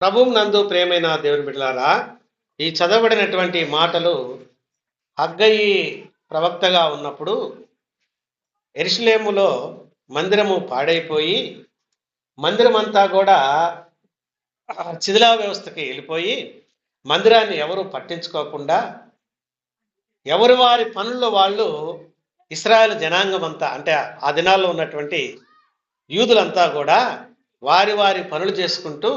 ప్రభువు నందు ప్రేమైన దేవుని బిడ్డలారా, ఈ చదవబడినటువంటి మాటలు హగ్గయి ప్రవక్తగా ఉన్నప్పుడు యెరూషలేములో మందిరము పాడైపోయి మందిరమంతా కూడా శిథిలా వ్యవస్థకి వెళ్ళిపోయి మందిరాన్ని ఎవరు పట్టించుకోకుండా ఎవరి వారి పనుల్లో వాళ్ళు ఇస్రాయేల్ జనాంగం అంతా అంటే ఆ దినాల్లో ఉన్నటువంటి యూదులంతా కూడా వారి వారి పనులు చేసుకుంటూ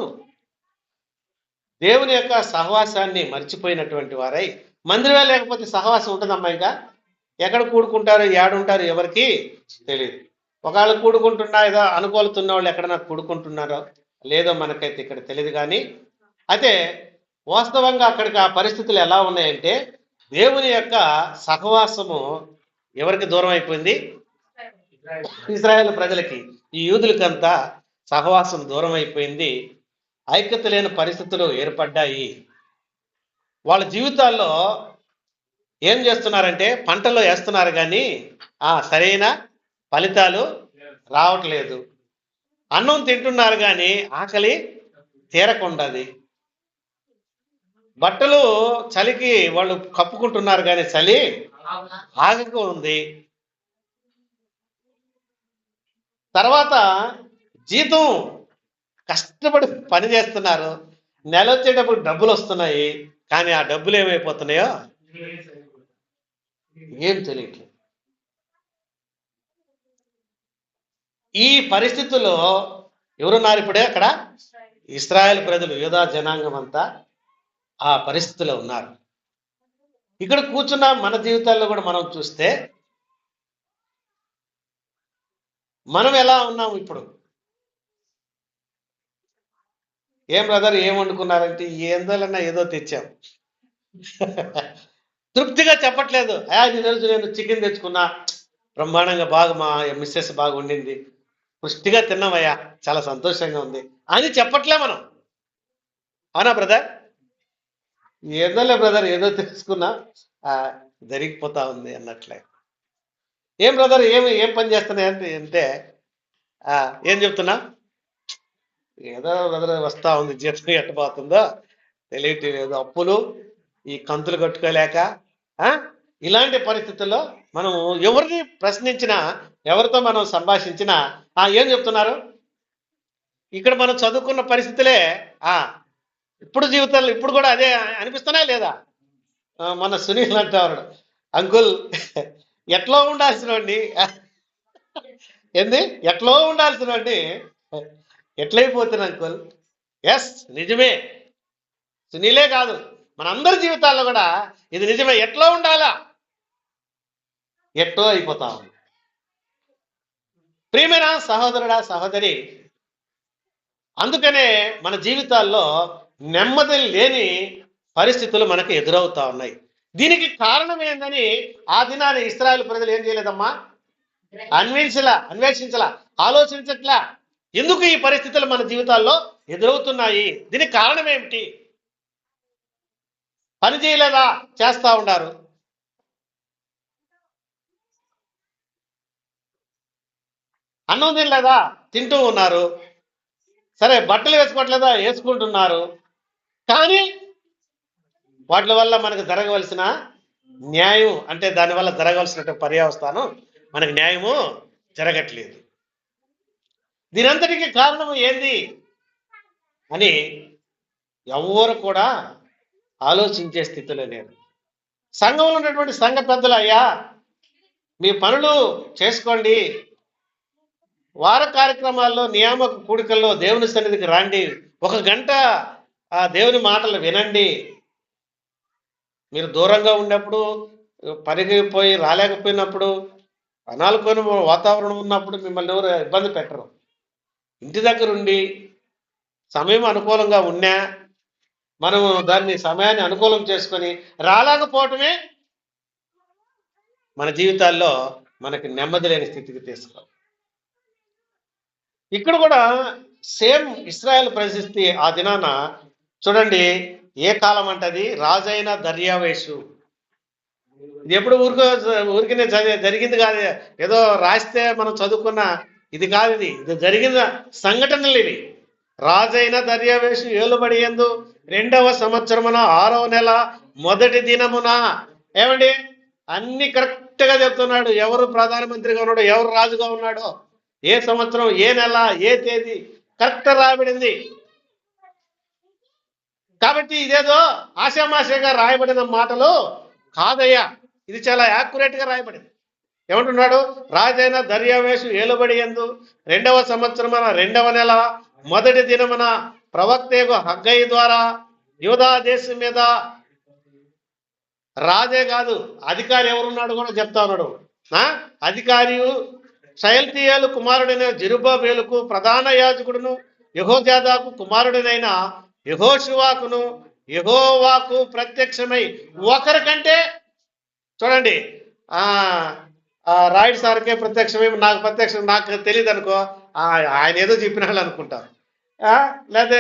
దేవుని యొక్క సహవాసాన్ని మర్చిపోయినటువంటి వారై మందిరమే లేకపోతే సహవాసం ఉంటుందమ్మా ఇంకా ఎక్కడ కూడుకుంటారు ఏడుంటారు ఎవరికి తెలియదు. ఒకవేళ కూడుకుంటున్నా ఏదో అనుకూలతున్న వాళ్ళు ఎక్కడన్నా కూడుకుంటున్నారో లేదో మనకైతే ఇక్కడ తెలియదు. కానీ అయితే వాస్తవంగా అక్కడికి ఆ పరిస్థితులు ఎలా ఉన్నాయంటే దేవుని యొక్క సహవాసము ఎవరికి దూరం అయిపోయింది? ఇశ్రాయేలు ప్రజలకి, ఈ యూదులకంతా సహవాసం దూరం అయిపోయింది. ఐక్యత లేని పరిస్థితులు ఏర్పడ్డాయి. వాళ్ళ జీవితాల్లో ఏం చేస్తున్నారంటే పంటలో వేస్తున్నారు కానీ సరైన ఫలితాలు రావట్లేదు. అన్నం తింటున్నారు కానీ ఆకలి తీరకుండాది. బట్టలు చలికి వాళ్ళు కప్పుకుంటున్నారు కానీ చలి ఆగక ఉంది. తర్వాత జీతం కష్టపడి పని చేస్తున్నారు, నెల వచ్చేటప్పుడు డబ్బులు వస్తున్నాయి, కానీ ఆ డబ్బులు ఏమైపోతున్నాయో ఏం తెలియట్లేదు. ఈ పరిస్థితుల్లో ఎవరున్నారు ఇప్పుడే? అక్కడ ఇశ్రాయేలు ప్రజలు, యూదా జనాంగం అంతా ఆ పరిస్థితిలో ఉన్నారు. ఇక్కడ కూర్చున్న మన జీవితాల్లో కూడా మనం చూస్తే మనం ఎలా ఉన్నాము ఇప్పుడు? ఏం బ్రదర్ ఏం వండుకున్నారంటే ఏందోలన్నా ఏదో తెచ్చాం. తృప్తిగా చెప్పట్లేదు. తెలుసు నేను చికెన్ తెచ్చుకున్నా, బ్రహ్మాండంగా బాగా మా మిస్సెస్ బాగా వండింది, పుష్టిగా తిన్నామయ్యా, చాలా సంతోషంగా ఉంది అని చెప్పట్లే మనం. అవునా బ్రదర్? ఏదోలే బ్రదర్ ఏదో తెలుసుకున్నా జరిగిపోతా ఉంది అన్నట్లే. ఏం బ్రదర్ ఏం పని చేస్తున్నాయి అంటే ఏం చెప్తున్నా? ఏదో బ్రదర్ వస్తా ఉంది, జీతం ఎట్టబోతుందో తెలియట్లేదు, ఏదో అప్పులు, ఈ కంతులు కట్టుకోలేక ఇలాంటి పరిస్థితుల్లో మనం ఎవరిని ప్రశ్నించినా, ఎవరితో మనం సంభాషించినా ఏం చెప్తున్నారు? ఇక్కడ మనం చదువుకున్న పరిస్థితులే ఇప్పుడు జీవితాల్లో ఇప్పుడు కూడా అదే అనిపిస్తున్నా లేదా? మన సునీల్ అంటారు, అంకుల్ ఎట్లా ఉండాల్సినవండి ఏంది ఎట్లా ఉండాల్సినవండి ఎట్లయిపోతున్నా అంకుల్. ఎస్, నిజమే. సునీలే కాదు, మనందరి జీవితాల్లో కూడా ఇది నిజమే. ఎట్లా ఉండాలా ఎట్టో అయిపోతా ఉంది. ప్రియమైన సహోదరుడా, సహోదరి, అందుకనే మన జీవితాల్లో నెమ్మది లేని పరిస్థితులు మనకు ఎదురవుతా ఉన్నాయి. దీనికి కారణం ఏందని ఆ దినాన్ని ఇశ్రాయేలు ప్రజలు ఏం చేయలేదమ్మా? అన్వేషించలా, ఆలోచించట్లా. ఎందుకు ఈ పరిస్థితులు మన జీవితాల్లో ఎదురవుతున్నాయి? దీనికి కారణం ఏమిటి? పని చేయలేదా? చేస్తా ఉన్నారు. అన్నం తినలేదా? తింటూ ఉన్నారు. సరే, బట్టలు వేసుకోవట్లేదా? వేసుకుంటున్నారు. కానీ వాటి వల్ల మనకు జరగవలసిన న్యాయం, అంటే దానివల్ల జరగవలసిన పర్యవస్థానం మనకు న్యాయము జరగట్లేదు. దీనంతటికి కారణం ఏంది అని ఎవరు కూడా ఆలోచించే స్థితిలో లేరు. సంఘంలో ఉన్నటువంటి సంఘ పెద్దలు, అయ్యా మీ పనులు చేసుకోండి, వార కార్యక్రమాల్లో నియామక కూడికల్లో దేవుని సన్నిధికి రండి, 1 గంట ఆ దేవుని మాటలు వినండి. మీరు దూరంగా ఉన్నప్పుడు, పనికిపోయి రాలేకపోయినప్పుడు, అనానుకూల వాతావరణం ఉన్నప్పుడు మిమ్మల్ని ఎవరు ఇబ్బంది పెట్టరు. ఇంటి దగ్గర ఉండి సమయం అనుకూలంగా ఉన్నా మనం దాన్ని సమయాన్ని అనుకూలం చేసుకొని రాలేకపోవటమే మన జీవితాల్లో మనకి నెమ్మది లేని స్థితికి తీసుకోవాలి. ఇక్కడ కూడా సేమ్ ఇశ్రాయేల్ పరిస్థితి ఆ దినాన చూడండి. ఏ కాలం అంటది? రాజైన దర్యావేషు. ఇది ఎప్పుడు ఊరికనే జరిగింది కాదు, ఏదో రాస్తే మనం చదువుకున్న ఇది కాదు. ఇది జరిగిన సంఘటనలు ఇవి. రాజైన దర్యావేషు ఏలుబడి యందు 2వ సంవత్సరమున 6వ నెల మొదటి దినమున. ఏమండి, అన్ని కరెక్ట్ గా చెప్తున్నాడు. ఎవరు ప్రధానమంత్రిగా ఉన్నాడో, ఎవరు రాజుగా ఉన్నాడో, ఏ సంవత్సరం, ఏ నెల, ఏ తేదీ కరెక్ట్ రాయబడింది. కాబట్టి ఇదేదో ఆశామాషగా రాయబడిన మాటలు కాదయ్యా, ఇది చాలా యాక్యురేట్ గా రాయబడింది. ఏమంటున్నాడు? రాజైన దర్యావేషు ఏలుబడి యందు 2వ సంవత్సరమున 2వ నెల మొదటి దినమున ప్రవక్తేగు హగ్గయి ద్వారా యూదా దేశం మీద, రాజే కాదు అధికారి ఎవరున్నాడు కూడా చెప్తా ఉన్నాడు. అధికారి షయల్తీయేలు కుమారుడైన జెరుబ్బాబేలుకు, ప్రధాన యాజకుడును యెహోజాదాకు కుమారుడైన యెహోషువాకును యెహోవాకు ప్రత్యక్షమై ఒకరికంటే, చూడండి, రాయుడు సార్కే ప్రత్యక్షమై నాకు ప్రత్యక్షం, నాకు తెలియదు అనుకో, ఆయన ఏదో చెప్పినాళ్ళు అనుకుంటారు. లేదా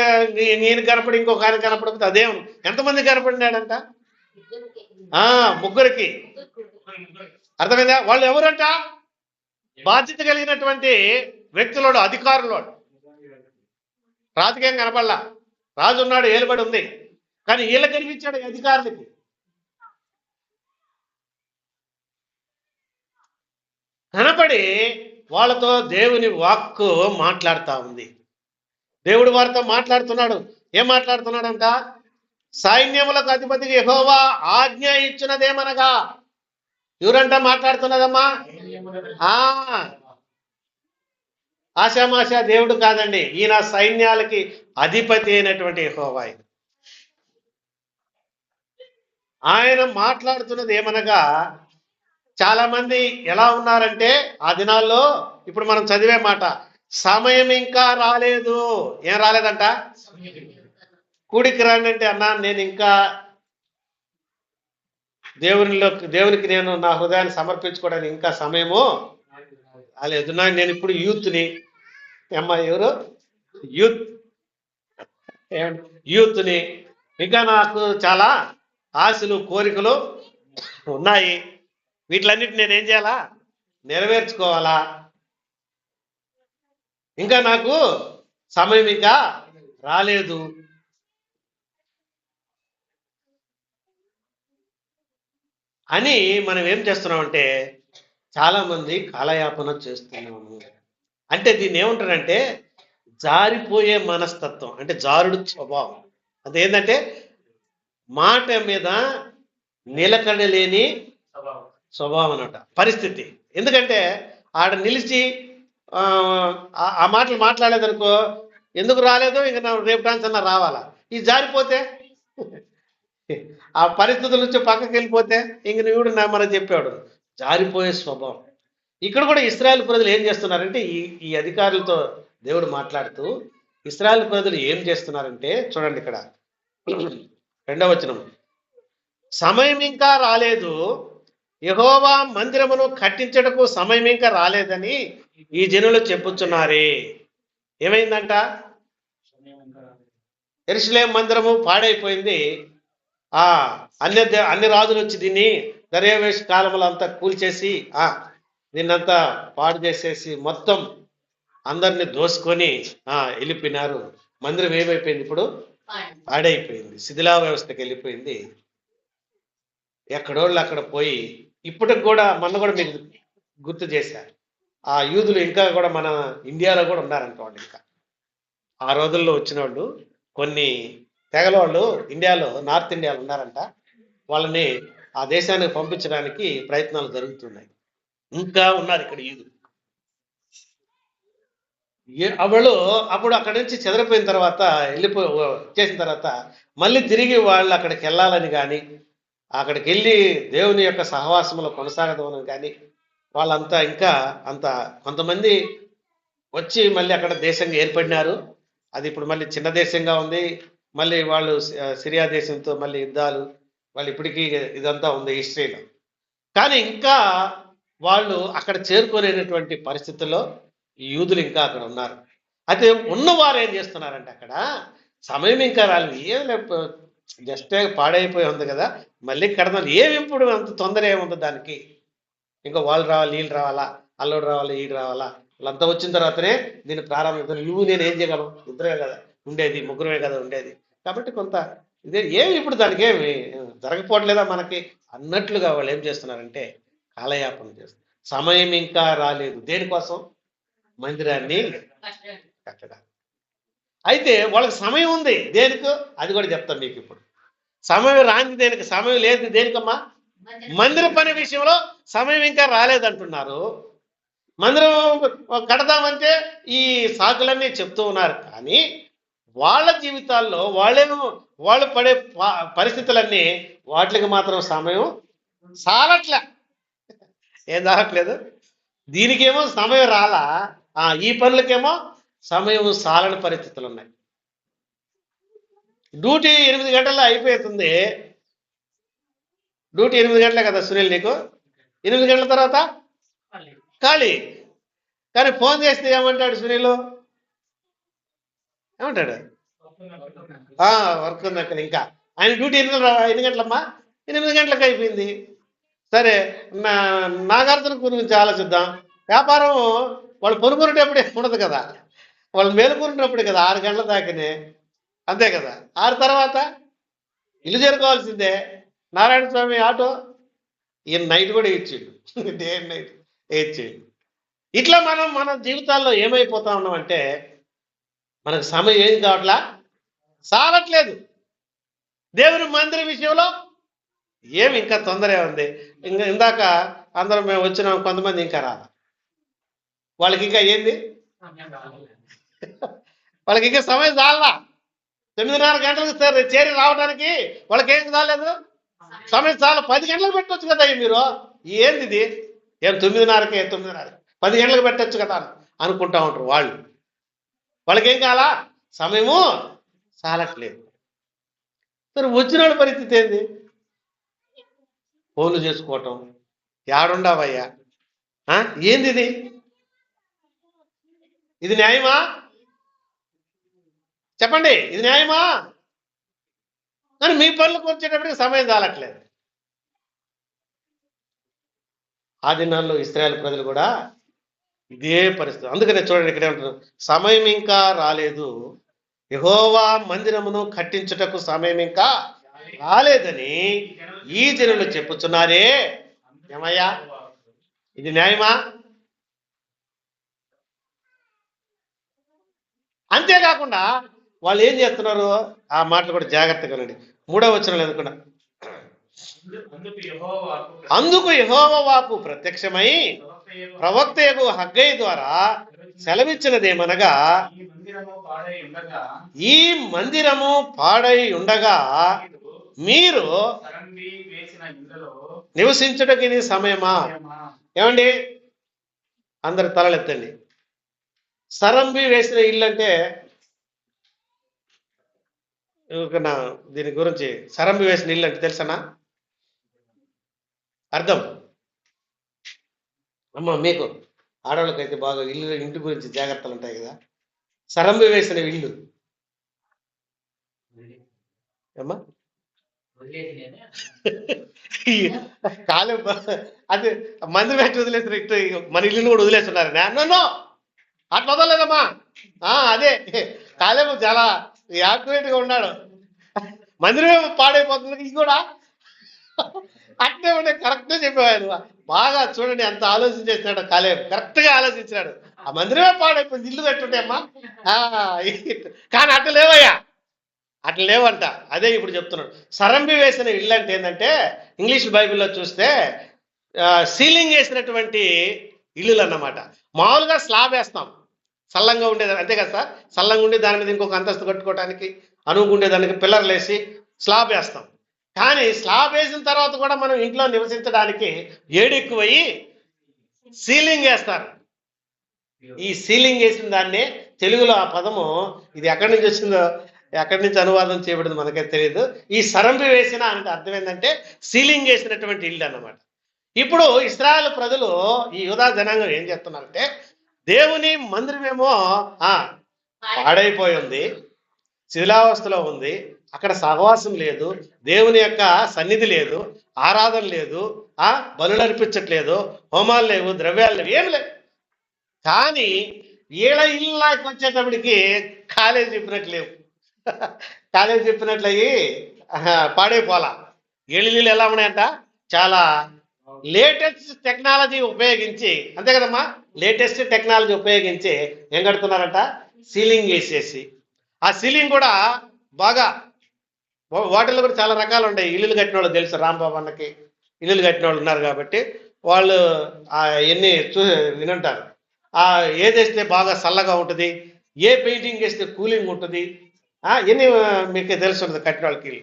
నేను కనపడి ఇంకొక ఆయన కనపడకపోతే అదే. ఎంతమంది కనపడినాడంట? ముగ్గురికి. అర్థమైందా? వాళ్ళు ఎవరంట? బాధ్యత కలిగినటువంటి వ్యక్తులోడు, అధికారులోడు. రాజకీయం కనపడలా, రాజు ఉన్నాడు, ఏలుబడి ఉంది, కానీ వీళ్ళ కనిపించాడు అధికారులకి. కనపడి వాళ్ళతో దేవుని వాక్కు మాట్లాడుతూ ఉంది. దేవుడు వారితో మాట్లాడుతున్నాడు. ఏం మాట్లాడుతున్నాడంట? సైన్యములకు అధిపతికి యెహోవా ఆజ్ఞ ఇచ్చినదేమనగా. ఎవరంట మాట్లాడుతున్నదమ్మా? ఆశామాషా దేవుడు కాదండి, ఈయన సైన్యాలకి అధిపతి అయినటువంటి యెహోవా. ఆయన మాట్లాడుతున్నది ఏమనగా, చాలా మంది ఎలా ఉన్నారంటే ఆ దినాల్లో, ఇప్పుడు మనం చదివే మాట, సమయం ఇంకా రాలేదు. ఏం రాలేదంట? కూడికి రాండి అంటే, అన్నా నేను ఇంకా దేవునికి నేను నా హృదయాన్ని సమర్పించుకోవడానికి ఇంకా సమయము రాలేదు. నేను ఇప్పుడు యూత్ని. అమ్మా ఎవరు? యూత్ని. ఇంకా నాకు చాలా ఆశలు, కోరికలు ఉన్నాయి. వీటిలన్నిటి నేనేం చేయాలా? నెరవేర్చుకోవాలా. ఇంకా నాకు సమయం ఇంకా రాలేదు అని మనం ఏం చేస్తున్నామంటే, చాలా మంది కాలయాపన చేస్తున్నాము. అంటే దీన్ని ఏముంటారంటే జారిపోయే మనస్తత్వం, అంటే జారుడు స్వభావం. అదేంటంటే మాట మీద నిలకడలేని స్వభావం అన్నమాట, పరిస్థితి. ఎందుకంటే ఆడ నిలిచి ఆ మాటలు మాట్లాడేదనుకో, ఎందుకు రాలేదు, ఇంకా నా రేపు డాన్స్ అన్నా రావాలా. ఇది జారిపోతే, ఆ పరిస్థితుల నుంచి పక్కకి వెళ్ళిపోతే ఇంక నువ్వు మనకు చెప్పాడు. జారిపోయే స్వభావం. ఇక్కడ కూడా ఇశ్రాయేలు ప్రజలు ఏం చేస్తున్నారంటే, ఈ అధికారులతో దేవుడు మాట్లాడుతూ ఇశ్రాయేలు ప్రజలు ఏం చేస్తున్నారంటే, చూడండి ఇక్కడ 2వ వచనం, సమయం ఇంకా రాలేదు, యెహోవా మందిరమును కట్టించటకు సమయం ఇంకా రాలేదని ఈ జనులు చెప్పుచున్నారే. ఏమైందంట? యెరూషలేము మందిరము పాడైపోయింది. అన్ని రాజులు వచ్చి దీన్ని దర్యావేషు కాలంలో అంతా కూల్చేసి దీన్నంతా పాడు చేసేసి మొత్తం అందరిని దోసుకొని వెళ్ళిపోయినారు. మందిరం ఏమైపోయింది? ఇప్పుడు పాడైపోయింది, శిథిలా వ్యవస్థకి వెళ్ళిపోయింది. ఎక్కడోళ్ళు అక్కడ పోయి, ఇప్పటికి కూడా మొన్న కూడా మీకు గుర్తు చేశారు, ఆ యూదులు ఇంకా కూడా మన ఇండియాలో కూడా ఉన్నారంట. వాళ్ళు ఇంకా ఆ రోజుల్లో వచ్చిన వాళ్ళు, కొన్ని తెగల వాళ్ళు ఇండియాలో, నార్త్ ఇండియాలో ఉన్నారంట. వాళ్ళని ఆ దేశానికి పంపించడానికి ప్రయత్నాలు జరుగుతున్నాయి. ఇంకా ఉన్నారు ఇక్కడ యూదులు. వాళ్ళు అప్పుడు అక్కడి నుంచి చెదిరిపోయిన తర్వాత, చేసిన తర్వాత మళ్ళీ తిరిగి వాళ్ళు అక్కడికి వెళ్ళాలని కానీ, అక్కడికి వెళ్ళి దేవుని యొక్క సహవాసంలో కొనసాగదామని కానీ వాళ్ళంతా ఇంకా కొంతమంది వచ్చి మళ్ళీ అక్కడ దేశంగా ఏర్పడినారు. అది ఇప్పుడు మళ్ళీ చిన్న దేశంగా ఉంది. మళ్ళీ వాళ్ళు సిరియా దేశంతో మళ్ళీ యుద్ధాలు, వాళ్ళు ఇప్పటికీ ఇదంతా ఉంది హిస్టరీలో. కానీ ఇంకా వాళ్ళు అక్కడ చేరుకోలేనటువంటి పరిస్థితుల్లో ఈ యూదులు ఇంకా అక్కడ ఉన్నారు. అయితే ఉన్నవారు ఏం చేస్తున్నారంటే, అక్కడ సమయం ఇంకా రాలేదు, ఏం జస్ట్ పాడైపోయి ఉంది కదా, మళ్ళీ కడదాం, ఏమి ఇప్పుడు అంత తొందర ఏముంది దానికి, ఇంకా వాళ్ళు రావాలి, వీళ్ళు రావాలా, అల్లుడు రావాలి, ఈడు రావాలా, వాళ్ళంతా వచ్చిన తర్వాతనే దీన్ని ప్రారంభించాలి. నువ్వు నేను ఏం చేయగలం? ఇద్దరే కదా, ఉండేది, ముగ్గురమే కదా ఉండేది. కాబట్టి కొంత ఇదే ఏమి ఇప్పుడు దానికి ఏమి జరగపోవట్లేదా మనకి అన్నట్లుగా వాళ్ళు ఏం చేస్తున్నారంటే కాలయాపన చేస్తారు. సమయం ఇంకా రాలేదు దేనికోసం? మందిరాన్ని కట్టడానికి. అయితే వాళ్ళకి సమయం ఉంది దేనికో, అది కూడా చెప్తాను మీకు ఇప్పుడు. సమయం రాంది దేనికి? సమయం లేదు దేనికమ్మా? మందిర పని విషయంలో సమయం ఇంకా రాలేదంటున్నారు. మందిరం కడదామంటే ఈ సాకులన్నీ చెప్తూ ఉన్నారు. కానీ వాళ్ళ జీవితాల్లో వాళ్ళు పడే పరిస్థితులన్నీ వాటికి మాత్రం సమయం సాలట్లే. ఏం సాలట్లేదు. దీనికేమో సమయం రాలా, ఈ పనులకేమో సమయం సాలని పరిస్థితులు ఉన్నాయి. డ్యూటీ 8 గంటల్లో అయిపోతుంది. డ్యూటీ 8 గంటలే కదా సునీల్ నీకు. 8 గంటల తర్వాత ఖాళీ. కానీ ఫోన్ చేస్తే ఏమంటాడు సునీల్? ఏమంటాడు? వర్క్ ఉంది అక్కడ. ఇంకా ఆయన డ్యూటీ ఎన్ని గంటలమ్మా? 8 గంటలకు అయిపోయింది. సరే, నాగార్జున గురించి ఆలోచిద్దాం. వ్యాపారం వాళ్ళు పొరుగునేటప్పుడే ఉండదు కదా, వాళ్ళు మేలుకున్నప్పుడు కదా 6 గంటల దాకానే, అంతే కదా. 6 తర్వాత ఇల్లు చేరుకోవాల్సిందే. నారాయణ స్వామి ఆటో ఈయన నైట్ కూడా ఇచ్చిండు, డే అండ్ నైట్ ఇచ్చిండు. ఇట్లా మనం మన జీవితాల్లో ఏమైపోతా ఉన్నామంటే మనకు సమయం ఏం కావట్లా, సాలట్లేదు. దేవుని మందిర విషయంలో ఏమి ఇంకా తొందరే ఉంది. ఇందాక అందరం మేము వచ్చినాం, కొంతమంది ఇంకా రాదు. వాళ్ళకి ఇంకా ఏంది? వాళ్ళకి ఇంకా సమయం చాలలా. 9:30 గంటలకు చేరి రావడానికి వాళ్ళకి ఏం చాలేదు, సమయం చాలా. 10 గంటలకు పెట్టవచ్చు కదా మీరు. ఏంది ఇది? ఏం 9:30కే 10 గంటలకు పెట్టచ్చు కదా అనుకుంటా ఉంటారు వాళ్ళు. వాళ్ళకేం కావాలా? సమయము చాలట్లేదు. మరి వచ్చిన వాళ్ళ పరిస్థితి ఏంది? ఫోన్లు చేసుకోవటం. ఏడుండవయ్యా? ఏంది ఇది? ఇది న్యాయమా? చెప్పండి, ఇది న్యాయమా? కానీ మీ పనులకు వచ్చేటప్పటికి సమయం చాలట్లేదు. ఆ దినాల్లో ఇశ్రాయేలు ప్రజలు కూడా ఇదే పరిస్థితి. అందుకనే చూడండి, ఇక్కడే ఉంటున్నారు, సమయం ఇంకా రాలేదు, యెహోవా మందిరమును కట్టించుటకు సమయం ఇంకా రాలేదని ఈ జనులు చెప్పుచున్నారే. ఏమయ్యా, ఇది న్యాయమా? అంతేకాకుండా వాళ్ళు ఏం చేస్తున్నారు? ఆ మాటలు కూడా జాగ్రత్తగా వినండి. 3వ వచనం అనుకున్నా. అందుకు యెహోవా వాక్కు ప్రత్యక్షమై ప్రవక్తయగు హగ్గై ద్వారా సెలవిచ్చినదేమనగా, ఈ మందిరము పాడై ఉండగా మీరు నివసించుటకి ఇది సమయమా? ఏమండి, అందరు తలలెత్తండి. సరంబి వేసిన ఇల్లు అంటే దీని గురించి, సరంబి వేసిన ఇల్లు అంటే తెలుసనా అర్థం? అమ్మ, మీకు ఆడవాళ్ళకైతే బాగా ఇంటి గురించి జాగ్రత్తలు ఉంటాయి కదా. సరంబి వేసిన ఇల్లు అమ్మా, కాలే అది మంది పెట్టి వదిలేసిన ఇటు మన ఇల్లుని కూడా వదిలేస్తున్నారు. నన్ను అట్లా వదలలేదమ్మా. అదే కాలేము చాలా యాక్యురేట్ గా ఉన్నాడు. మందిరం పాడైపోతుంది, ఇది కూడా అట్లే ఉండే కరెక్ట్గా చెప్పేవాడు. బాగా చూడండి ఎంత ఆలోచన చేసినాడు కాలేము, కరెక్ట్ గా ఆలోచించినాడు. ఆ మందిరమే పాడైపోయింది, ఇల్లు కట్టుంటే అమ్మా. కానీ అట్లా లేవయ్యా, అట్లా లేవంట. అదే ఇప్పుడు చెప్తున్నాడు. సరంబి వేసిన ఇల్లు అంటే ఏంటంటే, ఇంగ్లీష్ బైబిల్లో చూస్తే సీలింగ్ వేసినటువంటి ఇల్లులు అన్నమాట. మామూలుగా స్లాబ్ వేస్తాం సల్లంగా ఉండేది, అంతే కదా సార్. సల్లంగా ఉండి దాని మీద ఇంకొక అంతస్తు కట్టుకోవడానికి అనుకుండేదానికి పిల్లర్లు వేసి స్లాబ్ వేస్తాం. కానీ స్లాబ్ వేసిన తర్వాత కూడా మనం ఇంట్లో నివసించడానికి ఎక్కువయ్యి సీలింగ్ వేస్తారు. ఈ సీలింగ్ వేసిన దాన్నే తెలుగులో ఆ పదము, ఇది ఎక్కడి నుంచి వచ్చిందో, ఎక్కడి నుంచి అనువాదం చేయబడింది మనకైతే తెలియదు. ఈ సరంబి వేసిన అంటే అర్థం ఏంటంటే సీలింగ్ వేసినటువంటి ఇల్లు అన్నమాట. ఇప్పుడు ఇశ్రాయేలు ప్రజలు, ఈ యూదా జనాంగం ఏం చేస్తున్నారంటే, దేవుని మందిరమేమో పాడైపోయి ఉంది, శిథిలావస్థలో ఉంది, అక్కడ సహవాసం లేదు, దేవుని యొక్క సన్నిధి లేదు, ఆరాధన లేదు, బలులు అర్పించట్లేదు, హోమాలు లేవు, ద్రవ్యాలు లేవు, ఏమి లేవు. కానీ వీళ్ళ ఇళ్ళకి వచ్చేటప్పటికి కాలేజ్ చెప్పినట్లు లేవు. కాలేజ్ చెప్పినట్లయి పాడైపోలా. ఏళ్ళు నీళ్ళు ఎలా ఉన్నాయంట, చాలా లేటెస్ట్ టెక్నాలజీ ఉపయోగించి, అంతే కదమ్మా, లేటెస్ట్ టెక్నాలజీ ఉపయోగించి ఏం కడుతున్నారంట, సీలింగ్ వేసేసి, ఆ సీలింగ్ కూడా బాగా, వాటిల్లో కూడా చాలా రకాలు ఉన్నాయి. ఇల్లులు కట్టిన వాళ్ళు తెలుసు, రాంబాబు అన్నకి ఇల్లులు కట్టిన వాళ్ళు ఉన్నారు కాబట్టి వాళ్ళు ఎన్ని వినుంటారు. ఏదేస్తే బాగా చల్లగా ఉంటుంది, ఏ పెయింటింగ్ వేస్తే కూలింగ్ ఉంటుంది, ఎన్ని మీకు తెలిసి ఉంటుంది కట్టిన వాళ్ళకి.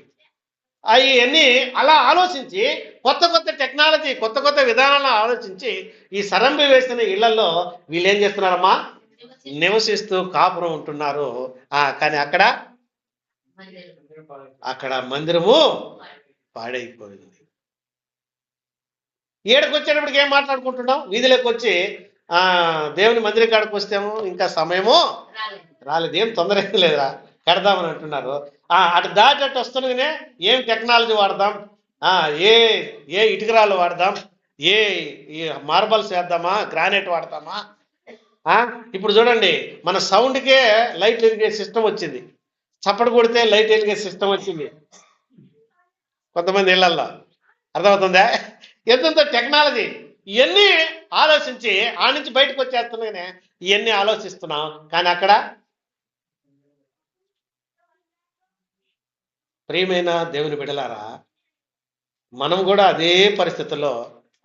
అవన్నీ అలా ఆలోచించి కొత్త కొత్త టెక్నాలజీ, కొత్త కొత్త విధానాలను ఆలోచించి ఈ సరంబి వేసిన ఇళ్లలో వీళ్ళు ఏం చేస్తున్నారమ్మా, నివసిస్తూ కాపురం ఉంటున్నారు. కానీ అక్కడ మందిరము పాడైపోయింది. ఏడకు వచ్చేటప్పటికి ఏం మాట్లాడుకుంటున్నాం, వీధిలోకి వచ్చి దేవుని మందిరం కాడికి వస్తేమో ఇంకా సమయము రాలేదు, ఏం తొందర ఏం లేదురా కడదామని అంటున్నారు. అటు దాటి అటు వస్తుండగానే ఏం టెక్నాలజీ వాడదాం, ఏ ఏ ఇటుకరాలు వాడదాం, ఏ మార్బల్స్ వేద్దామా, గ్రానైట్ వాడతామా. ఇప్పుడు చూడండి, మన సౌండ్కే లైట్ వెలిగే సిస్టమ్ వచ్చింది, చప్పటి కొడితే లైట్ వెలిగే సిస్టమ్ వచ్చింది కొంతమంది ఇళ్లల్లో. అర్థమవుతుందా? ఎంతో టెక్నాలజీ. ఇవన్నీ ఆలోచించి ఆ నుంచి బయటకు వచ్చేస్తున్నానే, ఇవన్నీ ఆలోచిస్తున్నాం. కానీ అక్కడ ప్రియమైన దేవుని బిడ్డలారా, మనం కూడా అదే పరిస్థితుల్లో,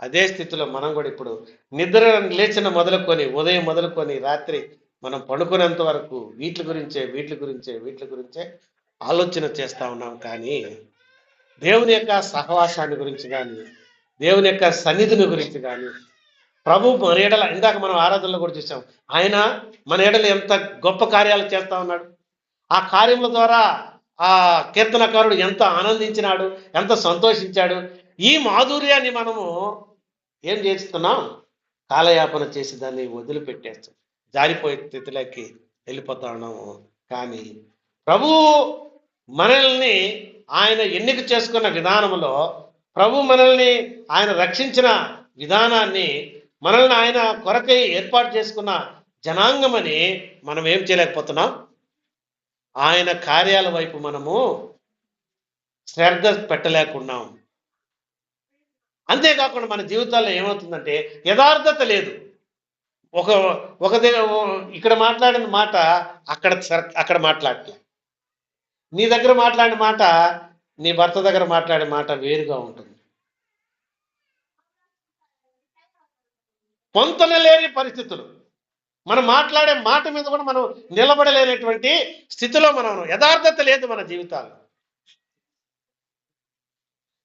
అదే స్థితిలో మనం కూడా ఇప్పుడు నిద్ర లేచిన మొదలుకొని, ఉదయం మొదలుకొని రాత్రి మనం పడుకునేంత వరకు వీటి గురించే ఆలోచన చేస్తూ ఉన్నాం. కానీ దేవుని యొక్క సహవాసాన్ని గురించి కానీ, దేవుని యొక్క సన్నిధిని గురించి కానీ, ప్రభు మన ఎడల, ఇందాక మనం ఆరాధనలో కూడా చూసాం, ఆయన మన ఎడల ఎంత గొప్ప కార్యాలు చేస్తా ఉన్నాడు. ఆ కార్యముల ద్వారా ఆ కీర్తనకారుడు ఎంత ఆనందించినాడు, ఎంత సంతోషించాడు. ఈ మాధుర్యాన్ని మనము ఏం చేస్తున్నాం, కాలయాపన చేసి దాన్ని వదిలిపెట్టేస్తాం, జారిపోయే స్థితిలోకి వెళ్ళిపోతా ఉన్నాము. కానీ ప్రభు మనల్ని ఆయన ఎన్నిక చేసుకున్న విధానంలో, ప్రభు మనల్ని ఆయన రక్షించిన విధానాన్ని, మనల్ని ఆయన కొరకై ఏర్పాటు చేసుకున్న జనాంగమని మనం ఏం చేయలేకపోతున్నాం, ఆయన కార్యాల వైపు మనము శ్రద్ధ పెట్టలేకున్నాం. అంతేకాకుండా మన జీవితాల్లో ఏమవుతుందంటే యథార్థత లేదు. ఒక ఇక్కడ మాట్లాడిన మాట అక్కడ మాట్లాడలే. నీ దగ్గర మాట్లాడిన మాట నీ భర్త దగ్గర మాట్లాడే మాట వేరుగా ఉంటుంది. పొంతనలేని పరిస్థితులు, మనం మాట్లాడే మాట మీద కూడా మనం నిలబడలేనటువంటి స్థితిలో మనం, యథార్థత లేదు మన జీవితాల్లో.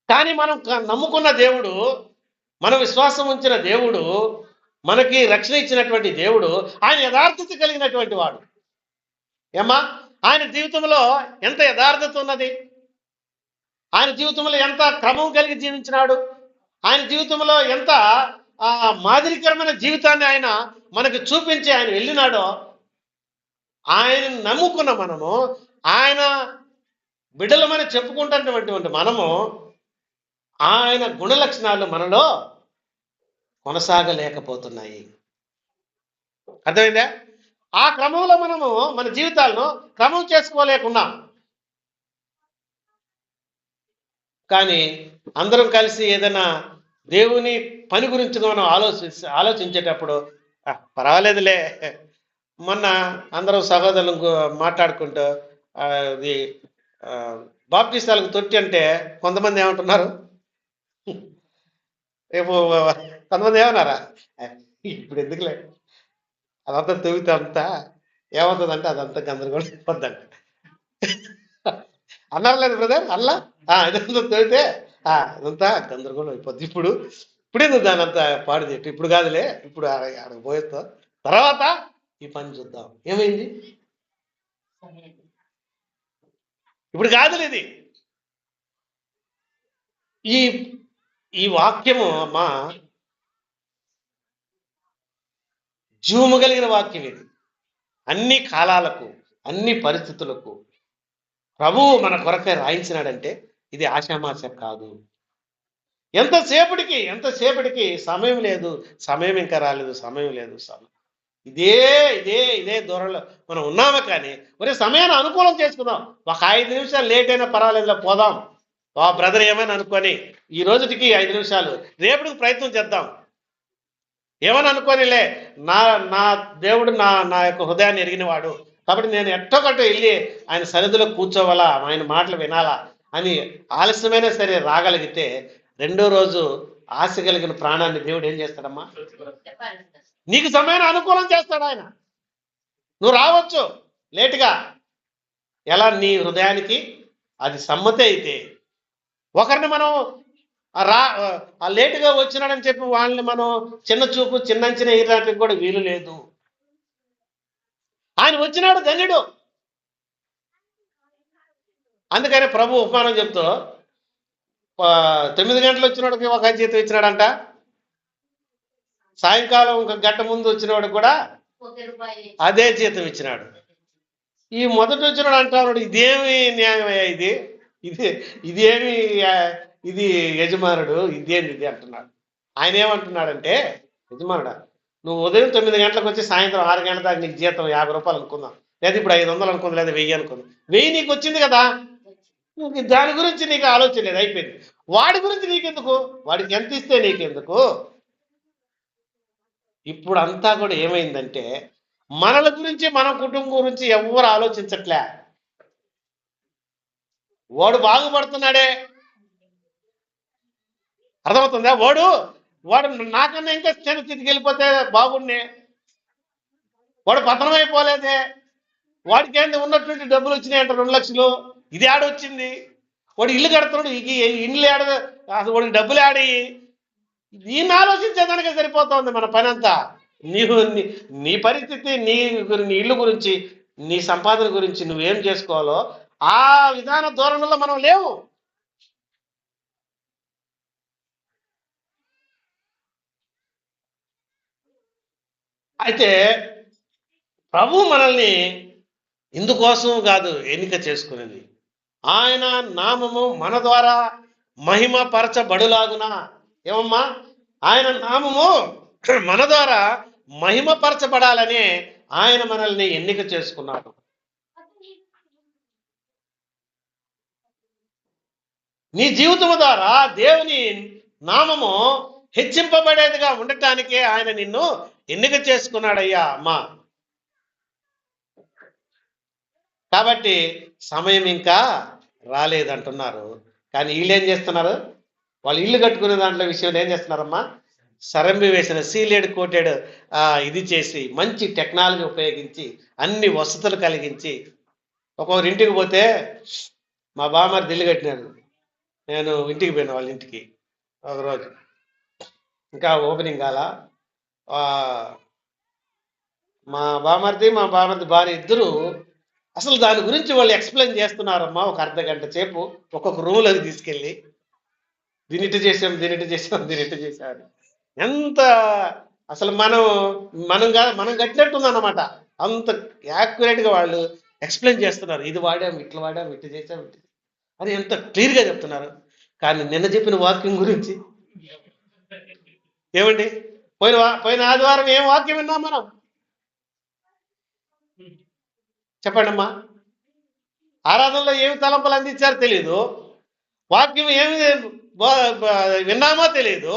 కానీ మనం నమ్ముకున్న దేవుడు, మన విశ్వాసం ఉంచిన దేవుడు, మనకి రక్షణ ఇచ్చినటువంటి దేవుడు, ఆయన యథార్థత కలిగినటువంటి వాడు. ఏమ్మా, ఆయన జీవితంలో ఎంత యథార్థత ఉన్నది, ఆయన జీవితంలో ఎంత క్రమం కలిగి జీవించినాడు, ఆయన జీవితంలో ఎంత మాదిరికరమైన జీవితాన్ని ఆయన మనకు చూపించి ఆయన వెళ్ళినాడో. ఆయన నమ్ముకున్న మనము, ఆయన బిడ్డలమని చెప్పుకుంటున్నటువంటి మనము, ఆయన గుణ లక్షణాలు మనలో కొనసాగలేకపోతున్నాయి. అర్థమైందా? ఆ క్రమంలో మనము మన జీవితాలను క్రమం చేసుకోలేకున్నాం. కానీ అందరం కలిసి ఏదైనా దేవుని పని గురించి మనం ఆలోచించేటప్పుడు పర్వాలేదులే. మొన్న అందరం సహోదరులు మాట్లాడుకుంటూ ఇది బాప్టిస్టాలకు తొట్టి అంటే కొంతమంది ఏమంటున్నారు, రేపు కొంతమంది ఏమన్నారా, ఇప్పుడు ఎందుకులే అదంతా తవ్వితే అంతా ఏమవుతుందంటే అదంతా గందరగోళం అయిపోద్దంట అన్నారు లేదు బ్రదర్. అల్లా ఇదంతా తవ్వితే ఇదంతా గందరగోళం అయిపోద్ది. ఇప్పుడేందుకు దాని అంతా పాడు చెట్టు, ఇప్పుడు కాదులే, ఇప్పుడు ఆడకు పోయేస్తా, తర్వాత ఈ పని చూద్దాం. ఏమైంది? ఇప్పుడు కాదులే. ఇది ఈ వాక్యము అమ్మా జీవము కలిగిన వాక్యం. ఇది అన్ని కాలాలకు, అన్ని పరిస్థితులకు ప్రభువు మన కొరకై రాయించినాడంటే ఇది ఆషామాష కాదు. ఎంతసేపటికి సమయం లేదు, సమయం ఇంకా రాలేదు, సమయం లేదు. ఇదే ఇదే ఇదే దూరంలో మనం ఉన్నాము. కానీ ఒరే సమయాన్ని అనుకూలం చేసుకుందాం. ఒక 5 నిమిషాలు లేట్ అయినా పర్వాలేదులో పోదాం. బ్రదర్ ఏమైనా అనుకొని ఈ రోజుకి 5 నిమిషాలు, రేపటికి ప్రయత్నం చేద్దాం. ఏమని అనుకోనిలే, నా నా దేవుడు నా యొక్క హృదయాన్ని ఎరిగినవాడు కాబట్టి నేను ఎట్టొకటి వెళ్ళి ఆయన సన్నిధిలో కూర్చోవాలా, ఆయన మాటలు వినాలా అని ఆలస్యమైనా సరే రాగలిగితే రెండో రోజు ఆశ కలిగిన ప్రాణాన్ని దేవుడు ఏం చేస్తాడమ్మా? నీకు సమయాన్ని అనుకూలం చేస్తాడు ఆయన. నువ్వు రావచ్చు లేటుగా, ఎలా నీ హృదయానికి అది సమ్మతి అయితే. ఒకరిని మనం లేటుగా వచ్చినాడని చెప్పి వాళ్ళని మనం చిన్న చూపు చిన్నంచిన ఎగరడానికి కూడా వీలు లేదు. ఆయన వచ్చినాడు ధన్యుడు. అందుకని ప్రభు ఉపమానం చెప్తూ 9 గంటలు వచ్చినోడికి ఒక జీతం ఇచ్చినాడంట, సాయంకాలం ఒక గంట ముందు వచ్చినవాడు కూడా అదే జీతం ఇచ్చినాడు. ఈ మొదటి వచ్చినాడు అంటున్నాడు, ఇదేమి న్యాయమయ్యా, ఇది ఇది ఇదేమి ఇది యజమానుడు ఇదేంది ఇది అంటున్నాడు. ఆయన ఏమంటున్నాడంటే, యజమానుడా నువ్వు ఉదయం 9 గంటలకు వచ్చి సాయంత్రం 6 గంటల దాకా నీకు జీతం 50 రూపాయలు అనుకుందాం, లేదా ఇప్పుడు 500 అనుకుందాం, లేదా 1000 అనుకుందాం. 1000 నీకు వచ్చింది కదా, దాని గురించి నీకు ఆలోచన లేదు, అయిపోయింది. వాడి గురించి నీకెందుకు, వాడికి ఎంత ఇస్తే నీకెందుకు? ఇప్పుడు అంతా కూడా ఏమైందంటే మనల గురించి, మన కుటుంబం గురించి ఎవరు ఆలోచించట్లే. వాడు బాగుపడుతున్నాడే, అర్థమవుతుందా? వాడు నాకన్నా ఇంకా చిన్న స్థితికి వెళ్ళిపోతే బాగుండే, వాడు పతనం అయిపోలేదే, వాడికి ఏంటి ఉన్నటువంటి డబ్బులు వచ్చినాయంట 2 లక్షలు, ఇది ఆడొచ్చింది. వాడు ఇల్లు కడుతున్నాడు, ఇల్లు ఆడ, అసలు వాడికి డబ్బులు ఆడయి. దీన్ని ఆలోచించేదానికే సరిపోతుంది మన పని అంతా. నీ పరిస్థితి, నీ ఇల్లు గురించి, నీ సంపాదన గురించి నువ్వేం చేసుకోవాలో ఆ విధాన ధోరణిలో మనం లేవు. అయితే ప్రభు మనల్ని ఇందుకోసం కాదు ఎన్నిక చేసుకునేది, ఆయన నామము మన ద్వారా మహిమ పరచబడులాగునా. ఏమమ్మా? ఆయన నామము మన ద్వారా మహిమపరచబడాలనే ఆయన మనల్ని ఎన్నిక చేసుకున్నాడు. నీ జీవితము ద్వారా దేవుని నామము హెచ్చింపబడేదిగా ఉండటానికే ఆయన నిన్ను ఎన్నిక చేసుకున్నాడయ్యా అమ్మా. కాబట్టి సమయం ఇంకా రాలేదంటున్నారు. కానీ వీళ్ళు ఏం చేస్తున్నారు? వాళ్ళు ఇల్లు కట్టుకునే దాంట్లో విషయంలో ఏం చేస్తున్నారమ్మా? సరంబి వేసిన సీలేడ్ కోటెడ్ ఇది చేసి మంచి టెక్నాలజీ ఉపయోగించి అన్ని వసతులు కలిగించి, ఒక్కొక్కరి ఇంటికి పోతే, మా బామ్మగారు ఇల్లు కట్టినారు, నేను ఇంటికి పోయిన వాళ్ళ ఇంటికి ఒకరోజు, ఇంకా ఓపెనింగ్ కాల. మా బామ్మర్ది భార్య ఇద్దరు అసలు దాని గురించి వాళ్ళు ఎక్స్ప్లెయిన్ చేస్తున్నారమ్మా. ఒక అర్ధ గంట సేపు ఒక్కొక్క రూమ్లోకి తీసుకెళ్ళి దీనిటి చేసాం. ఎంత అసలు మనం కట్టినట్టుంది అన్నమాట. అంత యాక్యురేట్గా వాళ్ళు ఎక్స్ప్లెయిన్ చేస్తున్నారు. ఇది వాడాం, ఇట్లా వాడాం, ఇట్లా చేసాం అని ఎంత క్లియర్గా చెప్తున్నారు. కానీ నిన్న చెప్పిన వాక్యం గురించి ఏమండి? పోయిన ఆదివారం ఏం వాక్యం విన్నాం మనం? చెప్పండి అమ్మా. ఆరాధనలో ఏమి తలంపులు అందించారో తెలియదు, వాక్యం ఏమి విన్నామో తెలియదు,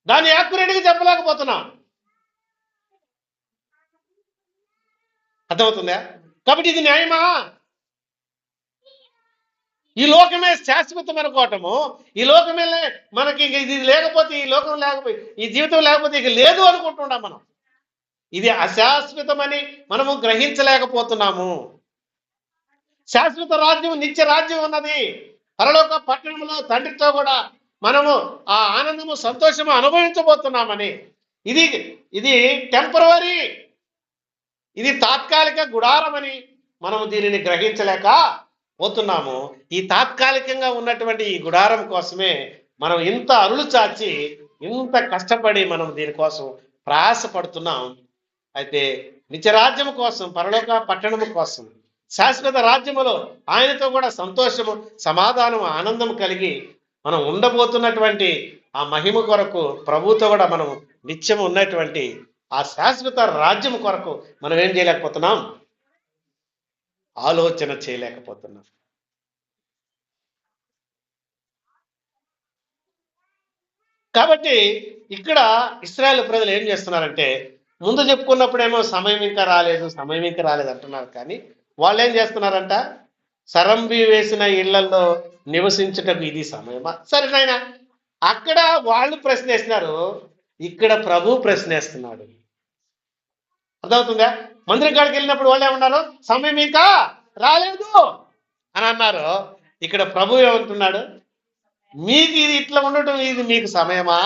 దాన్ని యాక్యురేట్గా చెప్పలేకపోతున్నాం. అర్థమవుతుందా? కాబట్టి ఇది న్యాయమా? ఈ లోకమే శాశ్వతం అనుకోవటము, ఈ లోకమే మనకి ఇది లేకపోతే, ఈ లోకం లేకపోతే, ఈ జీవితం లేకపోతే ఇక లేదు అనుకుంటున్నాం మనం. ఇది అశాశ్వతమని మనము గ్రహించలేకపోతున్నాము. శాశ్వత రాజ్యం, నిత్య రాజ్యం ఉన్నది. పరలోక పట్టణంలో తండ్రితో కూడా మనము ఆ ఆనందము, సంతోషము అనుభవించబోతున్నామని. ఇది టెంపరవరీ, ఇది తాత్కాలిక గుడారమని మనము దీనిని గ్రహించలేక పోతున్నాము. ఈ తాత్కాలికంగా ఉన్నటువంటి ఈ గుడారం కోసమే మనం ఇంత అరులు చాచి, ఇంత కష్టపడి మనం దీనికోసం ప్రయాసపడుతున్నాం. అయితే నిత్యరాజ్యము కోసం, పరలోక పట్టణము కోసం, శాశ్వత రాజ్యములో ఆయనతో కూడా సంతోషము, సమాధానము, ఆనందం కలిగి మనం ఉండబోతున్నటువంటి ఆ మహిమ కొరకు ప్రభుతో కూడా మనం నిత్యం ఉన్నటువంటి ఆ శాశ్వత రాజ్యం కొరకు మనం ఏం చేయలేకపోతున్నాం? ఆలోచన చేయలేకపోతున్నాం. కాబట్టి ఇక్కడ ఇశ్రాయేలు ప్రజలు ఏం చేస్తున్నారంటే, ముందు చెప్పుకున్నప్పుడేమో సమయం ఇంకా రాలేదు, సమయం ఇంకా రాలేదు అంటున్నారు. కానీ వాళ్ళు ఏం చేస్తున్నారంట? సరంబి వేసిన ఇళ్లలో నివసించుటకు ఇది సమయమా? సరే నాయన, అక్కడ వాళ్ళు ప్రశ్నేస్తున్నారు, ఇక్కడ ప్రభు ప్రశ్నేస్తున్నాడు. అర్థమవుతుందా? మందిరం కాడికి వెళ్ళినప్పుడు వాళ్ళు ఏమన్నారు? సమయం ఇంకా రాలేదు అని అన్నారు. ఇక్కడ ప్రభు ఏమంటున్నాడు? మీకు ఇది ఇట్లా ఉండటం ఇది మీకు సమయమా?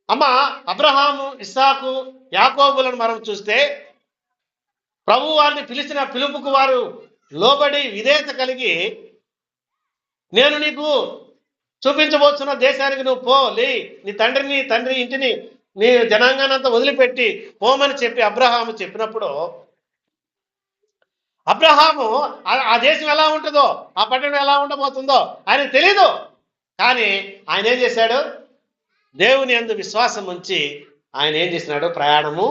అమ్మ, అబ్రహాము, ఇస్సాకు, యాకోబులను మనం చూస్తే ప్రభు వారిని పిలిచిన పిలుపుకు వారు లోబడి విధేయత కలిగి, నేను నీకు చూపించబోతున్న దేశానికి నువ్వు పో, లే, నీ తండ్రి ఇంటిని, నీ జనాంగానంతా వదిలిపెట్టి పోమని చెప్పి అబ్రహాము చెప్పినప్పుడు, అబ్రహాము ఆ దేశం ఎలా ఉంటుందో, ఆ పట్టణం ఎలా ఉండబోతుందో ఆయనకు తెలీదు. కానీ ఆయన ఏం చేశాడు? దేవుని యందు విశ్వాసం ఉంచి ఆయన ఏం చేసినాడు? ప్రయాణము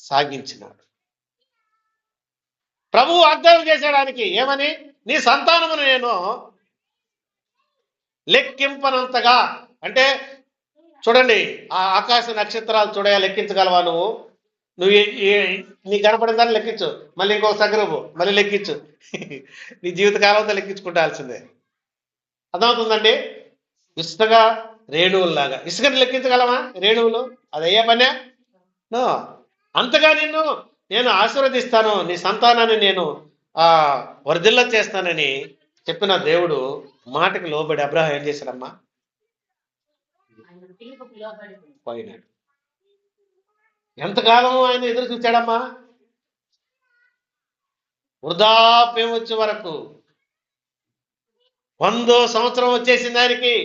సాగించినాడు. ప్రభువు వాగ్దానం చేసేయడానికి ఏమని? నీ సంతానమును నేను లెక్కింపనంతగా. అంటే చూడండి, ఆ ఆకాశ నక్షత్రాలు చూడయా, లెక్కించగలవా నువ్వు? నువ్వు నీకు కనపడిన దాన్ని లెక్కించు, మళ్ళీ ఇంకొక సగరువు మళ్ళీ లెక్కించు. నీ జీవితకాలంతో లెక్కించుకుంటాల్సిందే. అర్థమవుతుందండి? ఇసుకగా రేణువుల్లాగా. ఇసుకని లెక్కించగలమా రేణువులు? అది అయ్యే పనే? నో. అంతగా నేను ఆశీర్వదిస్తాను, నీ సంతానాన్ని నేను వర్ధిల్ల చేస్తానని చెప్పిన దేవుడు మాటకి లోబడి అబ్రహాం ఏం చేశాడమ్మా? పోయినాడు. ఎంతకాలం ఆయన ఎదురు చూశాడమ్మా? వృద్ధాప్యం వచ్చే వరకు. 100 సంవత్సరం వచ్చేసింది ఆయనకి.